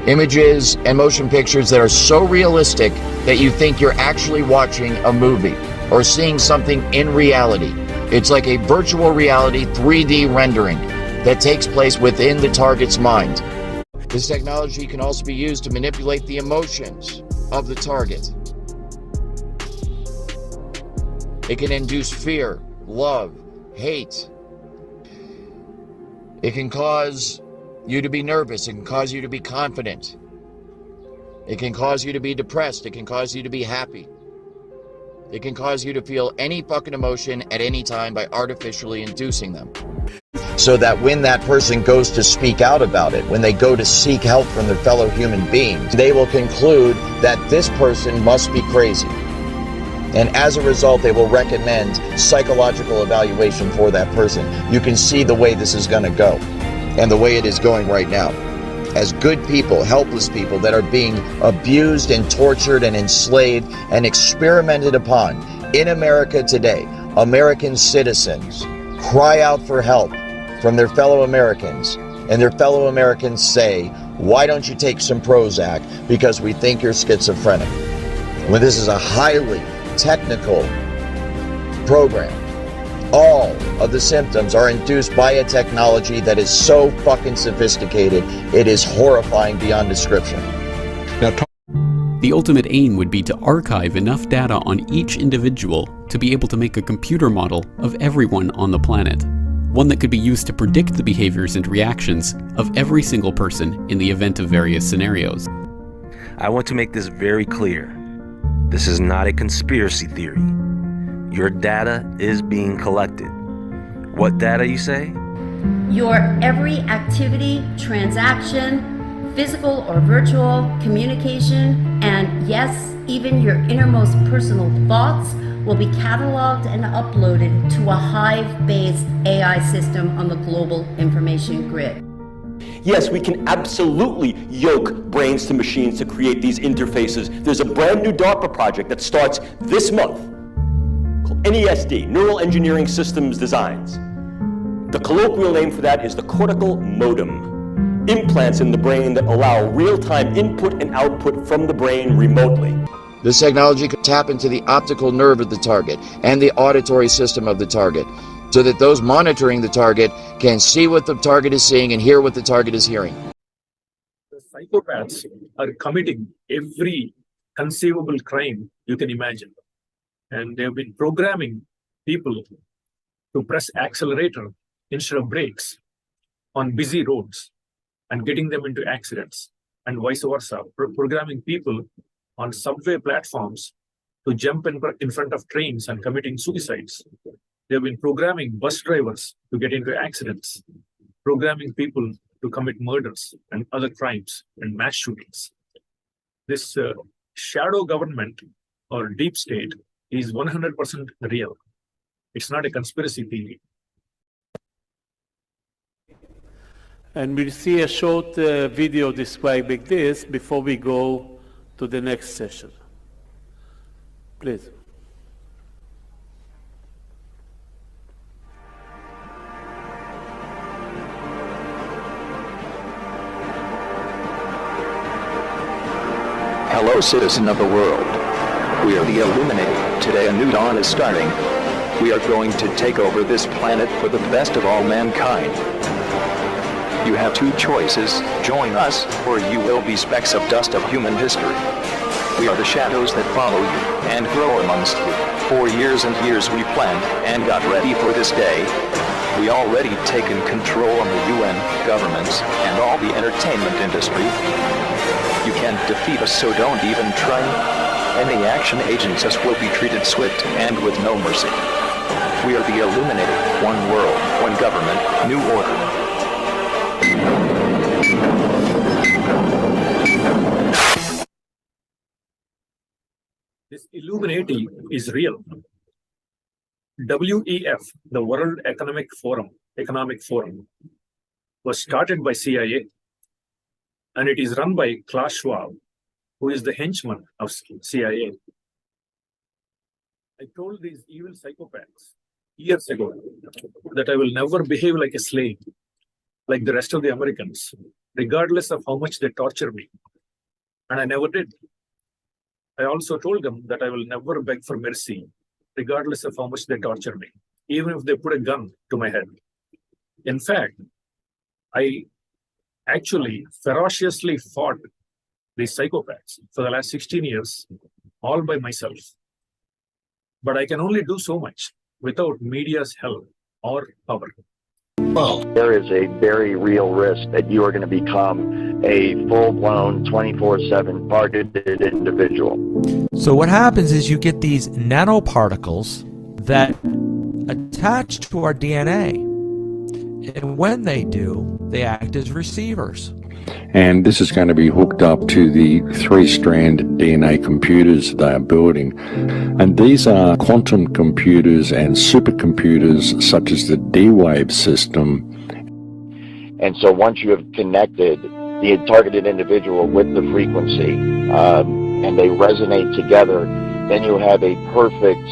Images and motion pictures that are so realistic that you think you're actually watching a movie or seeing something in reality. It's like a virtual reality 3D rendering that takes place within the target's mind. This technology can also be used to manipulate the emotions of the target. It can induce fear, love, hate. It can cause you to be nervous. It can cause you to be confident. It can cause you to be depressed. It can cause you to be happy. It can cause you to feel any fucking emotion at any time by artificially inducing them. So that when that person goes to speak out about it, when they go to seek help from their fellow human beings, they will conclude that this person must be crazy. And as a result, they will recommend psychological evaluation for that person. You can see the way this is going to go and the way it is going right now. As good people, helpless people that are being abused and tortured and enslaved and experimented upon in America today, American citizens cry out for help from their fellow Americans, and their fellow Americans say, why don't you take some Prozac because we think you're schizophrenic? When this is a highly technical program, all of the symptoms are induced by a technology that is so fucking sophisticated, it is horrifying beyond description. The ultimate aim would be to archive enough data on each individual to be able to make a computer model of everyone on the planet. One that could be used to predict the behaviors and reactions of every single person in the event of various scenarios. I want to make this very clear. This is not a conspiracy theory. Your data is being collected. What data, you say? Your every activity, transaction, physical or virtual, communication, and yes, even your innermost personal thoughts will be cataloged and uploaded to a Hive-based AI system on the global information grid. Yes, we can absolutely yoke brains to machines to create these interfaces. There's a brand new DARPA project that starts this month called NESD, Neural Engineering Systems Designs. The colloquial name for that is the cortical modem. Implants in the brain that allow real-time input and output from the brain remotely. This technology could tap into the optical nerve of the target and the auditory system of the target, so that those monitoring the target can see what the target is seeing and hear what the target is hearing. The psychopaths are committing every conceivable crime you can imagine. And they've been programming people to press accelerator instead of brakes on busy roads and getting them into accidents, and vice versa. Programming people on subway platforms to jump in front of trains and committing suicides. They've been programming bus drivers to get into accidents, programming people to commit murders and other crimes and mass shootings. This shadow government or deep state is 100% real. It's not a conspiracy theory. And we'll see a short video describing this before we go to the next session. Please. Hello, citizen of the world. We are the Illuminati. Today a new dawn is starting. We are going to take over this planet for the best of all mankind. You have two choices: join us, or you will be specks of dust of human history. We are the shadows that follow you and grow amongst you. For years and years we planned and got ready for this day. We already taken control of the UN, governments, and all the entertainment industry. You can't defeat us, so don't even try. Any action against us will be treated swift and with no mercy. We are the Illuminated. One world, one government, new order. This Illuminati is real. WEF, the World Economic Forum, was started by CIA, and it is run by Klaus Schwab, who is the henchman of CIA. I told these evil psychopaths years ago that I will never behave like a slave, like the rest of the Americans, regardless of how much they torture me. And I never did. I also told them that I will never beg for mercy, regardless of how much they torture me, even if they put a gun to my head. In fact, I actually ferociously fought these psychopaths for the last 16 years, all by myself. But I can only do so much without media's help or power. Well, there is a very real risk that you are going to become a full-blown 24/7 targeted individual. So what happens is you get these nanoparticles that attach to our DNA. And when they do, they act as receivers. And this is going to be hooked up to the 3-strand DNA computers they are building. And these are quantum computers and supercomputers such as the D-Wave system. And so once you have connected the targeted individual with the frequency and they resonate together, then you have a perfect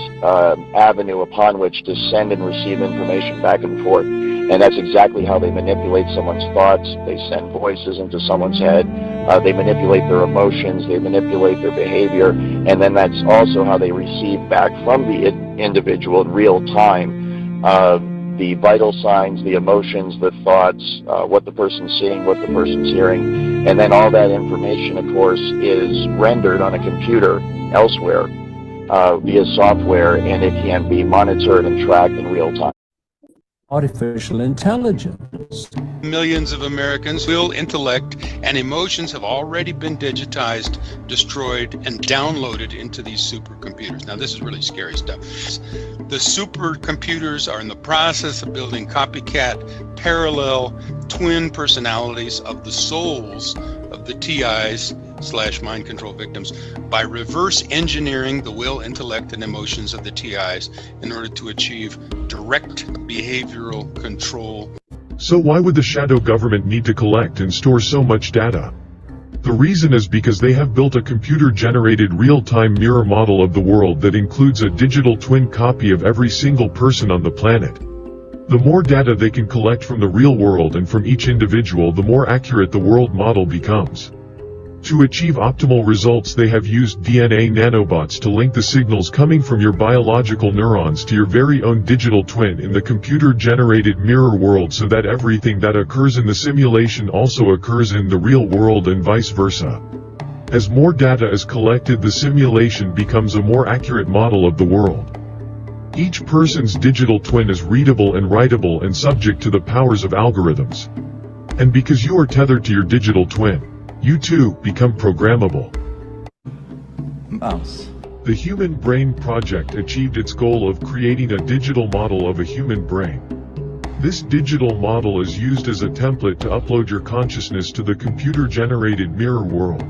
avenue upon which to send and receive information back and forth. And that's exactly how they manipulate someone's thoughts. They send voices into someone's head. They manipulate their emotions. They manipulate their behavior. And then that's also how they receive back from the individual in real time the vital signs, the emotions, the thoughts, what the person's seeing, what the person's hearing. And then all that information, of course, is rendered on a computer elsewhere via software, and it can be monitored and tracked in real time. Artificial intelligence. Millions of Americans' will, intellect, and emotions have already been digitized, destroyed, and downloaded into these supercomputers. Now, this is really scary stuff. The supercomputers are in the process of building copycat, parallel, twin personalities of the souls of the TIs/mind control victims by reverse engineering the will, intellect, and emotions of the TIs in order to achieve direct behavioral control. So why would the shadow government need to collect and store so much data? The reason is because they have built a computer-generated real-time mirror model of the world that includes a digital twin copy of every single person on the planet. The more data they can collect from the real world and from each individual, the more accurate the world model becomes. To achieve optimal results, they have used DNA nanobots to link the signals coming from your biological neurons to your very own digital twin in the computer-generated mirror world, so that everything that occurs in the simulation also occurs in the real world and vice versa. As more data is collected, the simulation becomes a more accurate model of the world. Each person's digital twin is readable and writable and subject to the powers of algorithms. And because you are tethered to your digital twin, you too become programmable. Mouse. The Human Brain Project achieved its goal of creating a digital model of a human brain. This digital model is used as a template to upload your consciousness to the computer-generated mirror world.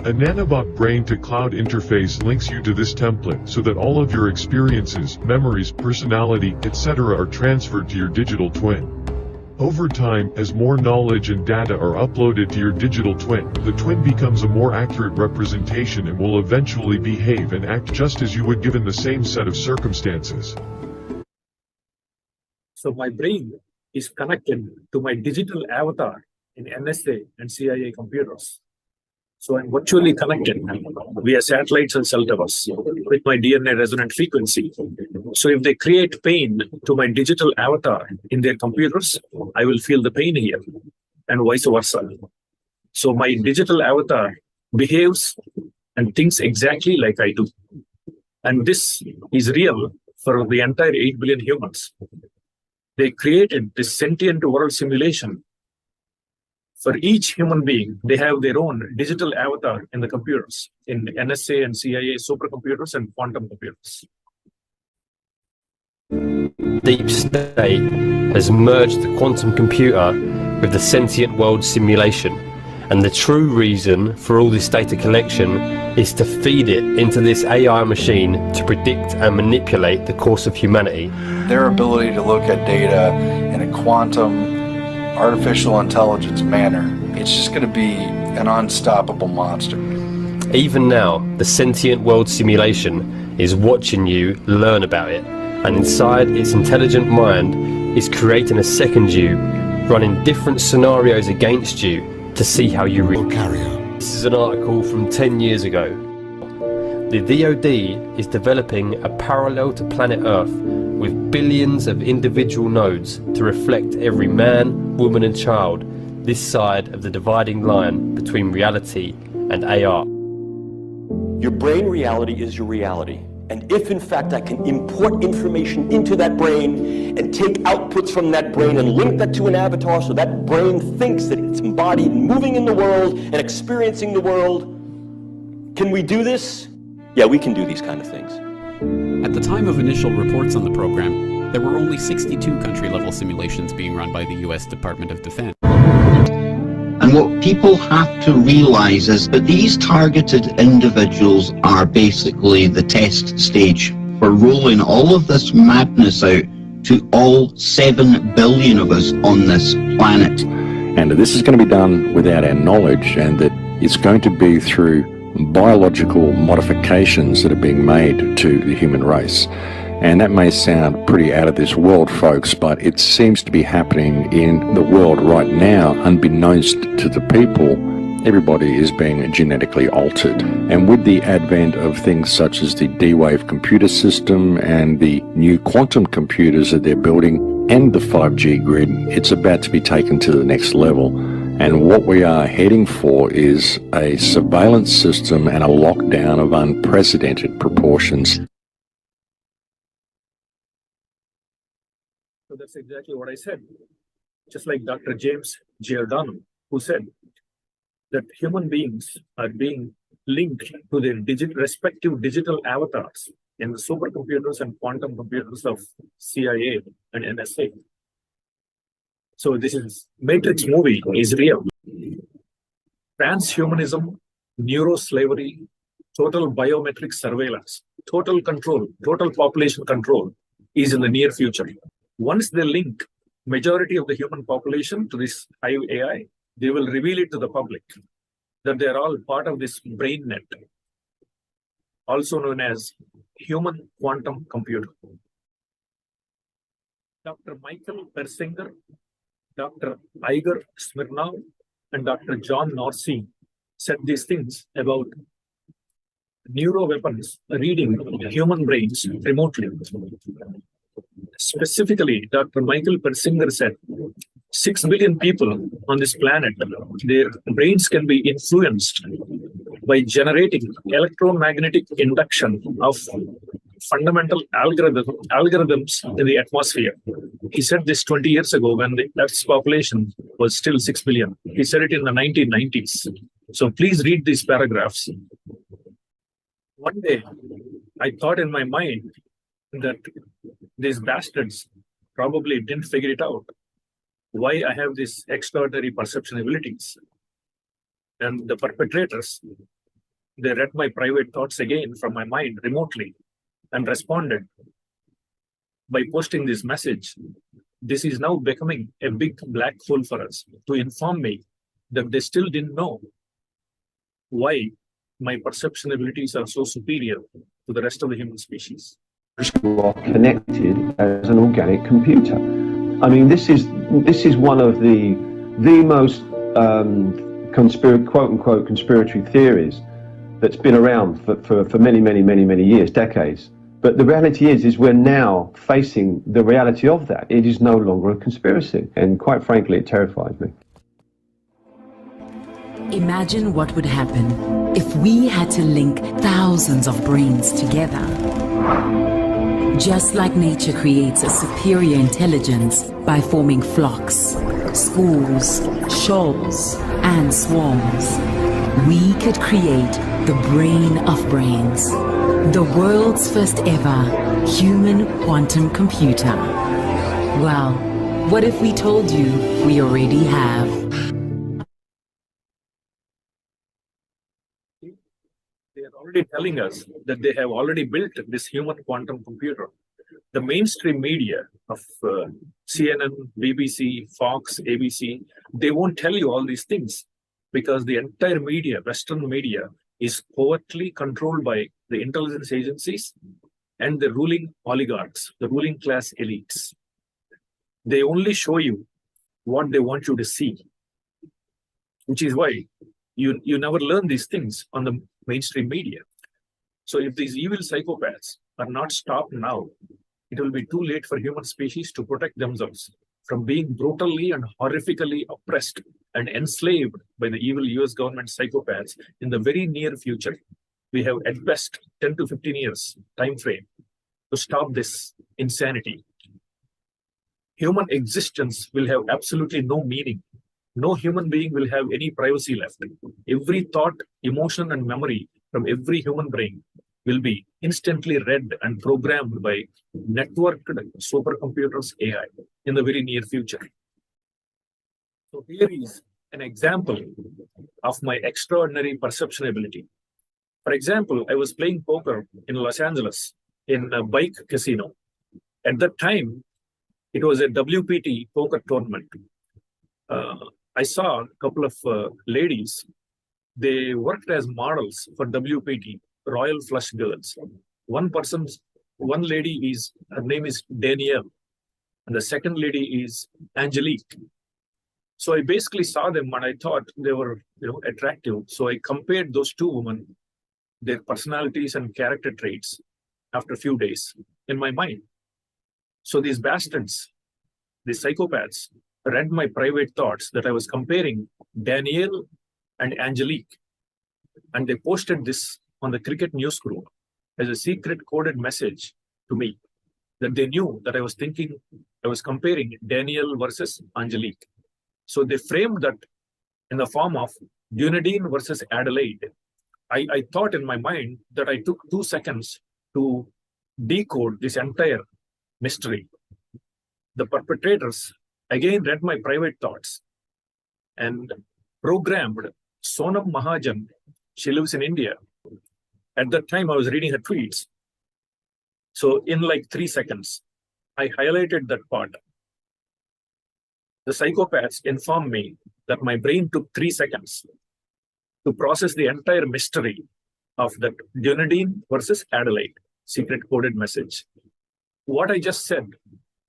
A nanobot brain-to-cloud interface links you to this template so that all of your experiences, memories, personality, etc. are transferred to your digital twin. Over time, as more knowledge and data are uploaded to your digital twin, the twin becomes a more accurate representation and will eventually behave and act just as you would given the same set of circumstances. So my brain is connected to my digital avatar in NSA and CIA computers. So I'm virtually connected via satellites and cell towers with my DNA resonant frequency. So if they create pain to my digital avatar in their computers, I will feel the pain here, and vice versa. So my digital avatar behaves and thinks exactly like I do. And this is real for the entire 8 billion humans. They created this sentient world simulation. For each human being, they have their own digital avatar in the computers, in NSA and CIA supercomputers and quantum computers. Deep State has merged the quantum computer with the sentient world simulation, and the true reason for all this data collection is to feed it into this AI machine to predict and manipulate the course of humanity. Their ability to look at data in a quantum artificial intelligence manner, it's just going to be an unstoppable monster. Even now, the sentient world simulation is watching you learn about it, and inside its intelligent mind is creating a second you, running different scenarios against you to see how you react. This is an article from 10 years ago. The DoD is developing a parallel to planet Earth with billions of individual nodes to reflect every man, woman and child this side of the dividing line between reality and AR. Your brain reality is your reality. And if in fact I can import information into that brain and take outputs from that brain and link that to an avatar so that brain thinks that it's embodied and moving in the world and experiencing the world, can we do this? Yeah, we can do these kind of things. At the time of initial reports on the program, there were only 62 country-level simulations being run by the US Department of Defense. And what people have to realize is that these targeted individuals are basically the test stage for rolling all of this madness out to all 7 billion of us on this planet. And this is going to be done without our knowledge, and that it's going to be through biological modifications that are being made to the human race. And that may sound pretty out of this world, folks, but it seems to be happening in the world right now, unbeknownst to the people. Everybody is being genetically altered. And with the advent of things such as the D-Wave computer system and the new quantum computers that they're building and the 5G grid, it's about to be taken to the next level. And what we are heading for is a surveillance system and a lockdown of unprecedented proportions. So that's exactly what I said. Just like Dr. James Giordano, who said that human beings are being linked to their respective digital avatars in the supercomputers and quantum computers of CIA and NSA. So this is Matrix movie is real. Transhumanism, neuroslavery, total biometric surveillance, total control, total population control is in the near future. Once they link majority of the human population to this HIVE AI, they will reveal it to the public that they are all part of this brain net, also known as human quantum computer. Dr. Michael Persinger, Dr. Igor Smirnov, and Dr. John Norsey said these things about neuroweapons reading human brains remotely. Specifically, Dr. Michael Persinger said 6 billion people on this planet, their brains can be influenced by generating electromagnetic induction of fundamental algorithms in the atmosphere. He said this 20 years ago when the Earth's population was still 6 billion. He said it in the 1990s. So please read these paragraphs. One day, I thought in my mind that these bastards probably didn't figure it out, why I have these extraordinary perception abilities. And the perpetrators, they read my private thoughts again from my mind remotely and responded by posting this message. This is now becoming a big black hole for us, to inform me that they still didn't know why my perception abilities are so superior to the rest of the human species. You are connected as an organic computer. I mean, this is one of the most quote unquote conspiratory theories that's been around for many years, decades. But the reality is we're now facing the reality of that. It is no longer a conspiracy, and quite frankly, it terrifies me. Imagine what would happen if we had to link thousands of brains together. Just like nature creates a superior intelligence by forming flocks, schools, shoals, and swarms, we could create the brain of brains, the world's first ever human quantum computer. Well, what if we told you we already have? They are already telling us that they have already built this human quantum computer. The mainstream media of CNN, BBC, Fox, ABC, they won't tell you all these things because the entire media, Western media, is covertly controlled by the intelligence agencies and the ruling oligarchs, the ruling class elites. They only show you what they want you to see, which is why you never learn these things on the mainstream media. So if these evil psychopaths are not stopped now, it will be too late for human species to protect themselves from being brutally and horrifically oppressed and enslaved by the evil US government psychopaths in the very near future. We have at best 10 to 15 years time frame to stop this insanity. Human existence will have absolutely no meaning. No human being will have any privacy left. Every thought, emotion, and memory from every human brain will be instantly read and programmed by networked supercomputers AI in the very near future. So here is an example of my extraordinary perception ability. For example, I was playing poker in Los Angeles in a bike casino. At that time, it was a WPT poker tournament. I saw a couple of ladies. They worked as models for WPT, Royal Flush Girls. One lady her name is Danielle, and the second lady is Angelique. So I basically saw them and I thought they were, attractive. So I compared those two women, their personalities and character traits after a few days in my mind. So these bastards, these psychopaths, read my private thoughts that I was comparing Danielle and Angelique. And they posted this on the cricket news group as a secret coded message to me that they knew that I was comparing Danielle versus Angelique. So they framed that in the form of Dunedin versus Adelaide. I thought in my mind that I took 2 seconds to decode this entire mystery. The perpetrators again read my private thoughts and programmed Sonam Mahajan. She lives in India. At that time, I was reading her tweets. So in like 3 seconds, I highlighted that part. The psychopaths informed me that my brain took 3 seconds to process the entire mystery of that Dunedin versus Adelaide secret coded message. What I just said,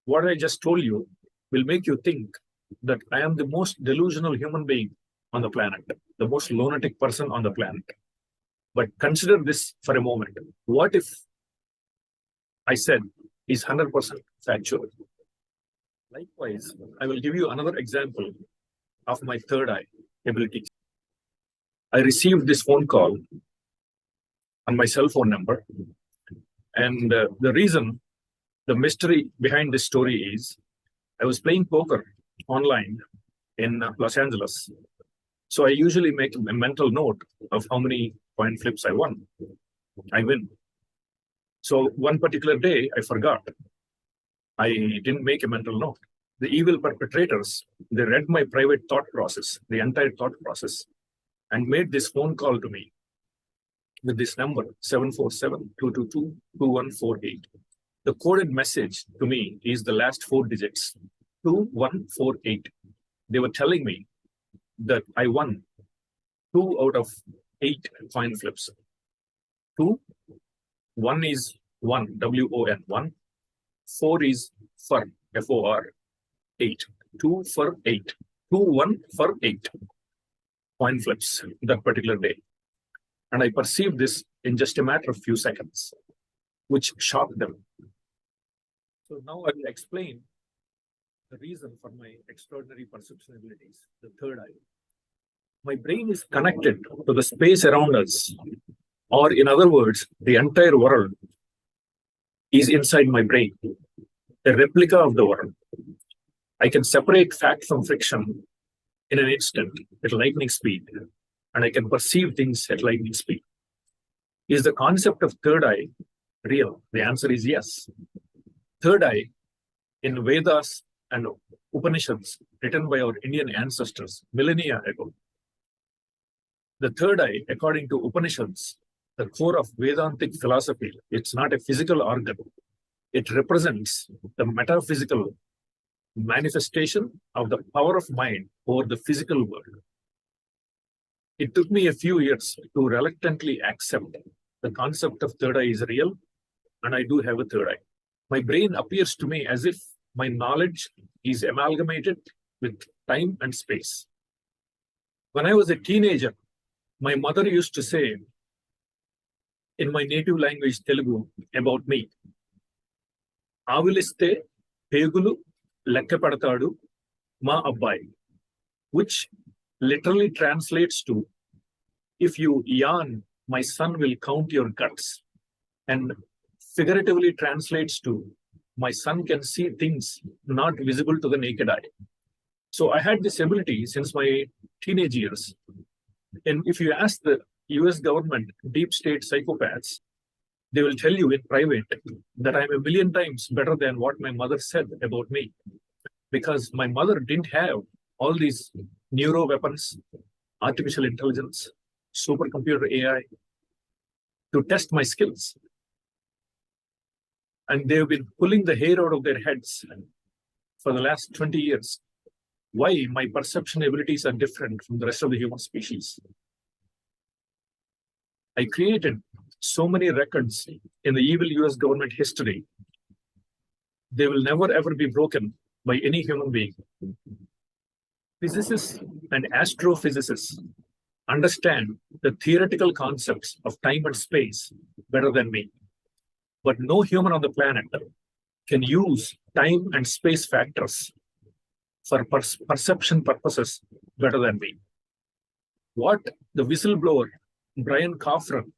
what I just told you, will make you think that I am the most delusional human being on the planet, the most lunatic person on the planet. But consider this for a moment. What if I said is 100% factual? Likewise, I will give you another example of my third eye abilities. I received this phone call on my cell phone number. And the reason, the mystery behind this story is I was playing poker online in Los Angeles. So I usually make a mental note of how many coin flips I win. So one particular day, I forgot. I didn't make a mental note. The evil perpetrators, they read my private thought process, the entire thought process, and made this phone call to me with this number, 747-222-2148. The coded message to me is the last 4 digits, 2148. They were telling me that I won 2 out of 8 coin flips. 1 is 1, W-O-N, 1. 4 is for, F-O-R, 8. 2 for 8. 2, 1 for 8 coin flips that particular day. And I perceived this in just a matter of few seconds, which shocked them. So now I will explain the reason for my extraordinary perception abilities, the third eye. My brain is connected to the space around us, or in other words, the entire world is inside my brain, a replica of the world. I can separate fact from fiction in an instant at lightning speed, and I can perceive things at lightning speed. Is the concept of third eye real? The answer is yes. Third eye in Vedas and Upanishads written by our Indian ancestors millennia ago. The third eye, according to Upanishads, the core of Vedantic philosophy, it's not a physical organ. It represents the metaphysical manifestation of the power of mind over the physical world. It took me a few years to reluctantly accept the concept of third eye is real, and I do have a third eye. My brain appears to me as if my knowledge is amalgamated with time and space. When I was a teenager, my mother used to say in my native language Telugu about me, Aviliste Pegulu Lekkapadatadu Ma Abbai, which literally translates to, if you yawn, my son will count your guts, and figuratively translates to, my son can see things not visible to the naked eye. So I had this ability since my teenage years. And if you ask the US government deep state psychopaths, they will tell you in private that I'm a million times better than what my mother said about me. Because my mother didn't have all these neuroweapons, artificial intelligence, supercomputer AI to test my skills. And they've been pulling the hair out of their heads for the last 20 years. Why my perception abilities are different from the rest of the human species. I created so many records in the evil US government history. They will never ever be broken by any human being. Physicists and astrophysicists understand the theoretical concepts of time and space better than me. But no human on the planet can use time and space factors for perception purposes better than me. What the whistleblower Brian Coffran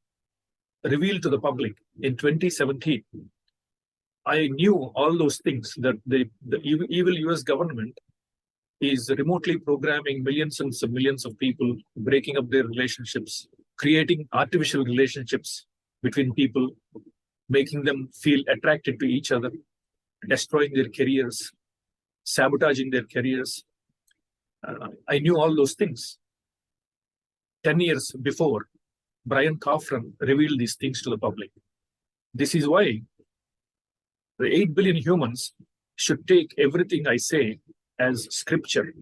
revealed to the public in 2017, I knew all those things, that the evil US government is remotely programming millions and millions of people, breaking up their relationships, creating artificial relationships between people, making them feel attracted to each other, destroying their careers, sabotaging their careers. I knew all those things 10 years before Brian Coffran revealed these things to the public. This is why the 8 billion humans should take everything I say as scripture.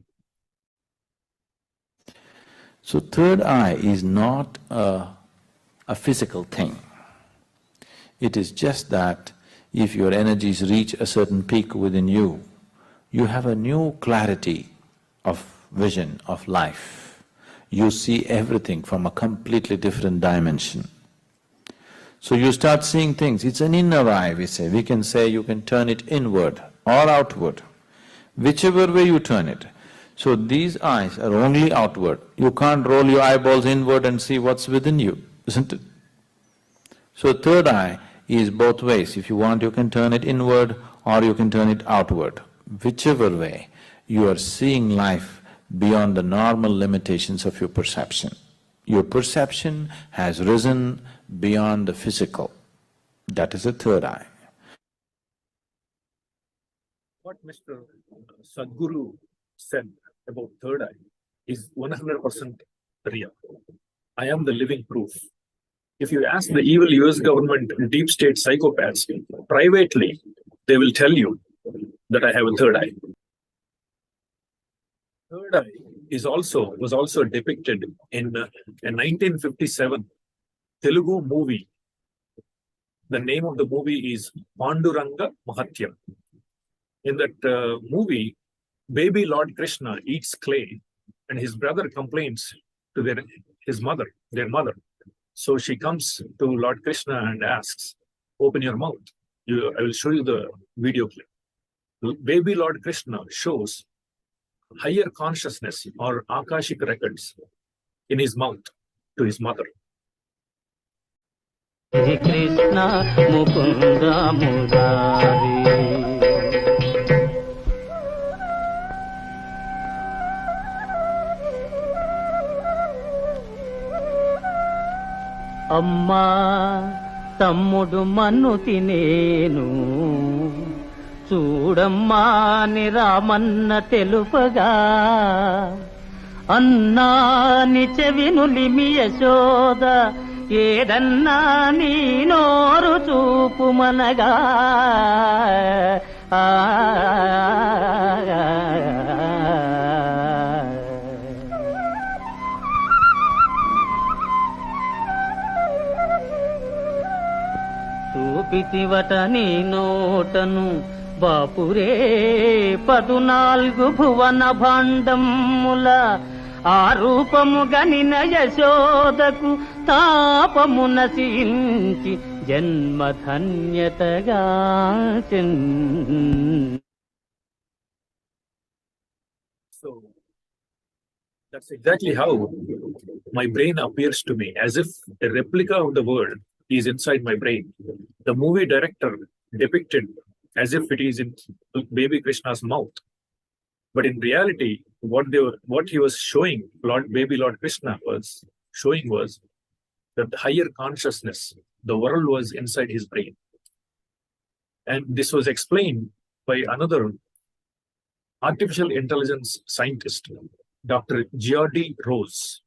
So third eye is not a physical thing. It is just that if your energies reach a certain peak within you, you have a new clarity of vision of life. You see everything from a completely different dimension. So you start seeing things. It's an inner eye, we say. We can say you can turn it inward or outward, whichever way you turn it. So these eyes are only outward. You can't roll your eyeballs inward and see what's within you, isn't it? So third eye is both ways. If you want, you can turn it inward or you can turn it outward. Whichever way, you are seeing life beyond the normal limitations of your perception. Your perception has risen beyond the physical. That is the third eye. What Mr. Sadhguru said about third eye is 100% real. I am the living proof. If you ask the evil US government deep state psychopaths privately, they will tell you that I have a third eye. Third eye was also depicted in a 1957 Telugu movie. The name of the movie is Panduranga Mahatyam. In that movie, baby Lord Krishna eats clay and his brother complains to their mother. So she comes to Lord Krishna and asks, open your mouth. I will show you the video clip. Baby Lord Krishna shows higher consciousness or Akashic records in his mouth to his mother. Krishna Mukunda Murari. అమ్మా తమ్ముడు మన్ను తినేను చూడమ్మా ని రామన్న తెలుపగా అన్నా ని చెవినులిమి యశోద ఏదన్నా నీ నోరు చూపుమనగా చూపితివట నీ నోటను బాపురే 14 భువన భాండముల ఆ రూపము గనిన యశోదకు తాపము నశించి జన్మధన్యతగా So that's exactly how my brain appears to me, as if a replica of the world is inside my brain. The movie director depicted as if it is in baby Krishna's mouth. But in reality, what he was showing, baby Lord Krishna was showing was that the higher consciousness, the world was inside his brain. And this was explained by another artificial intelligence scientist, Dr. Giordi Rose.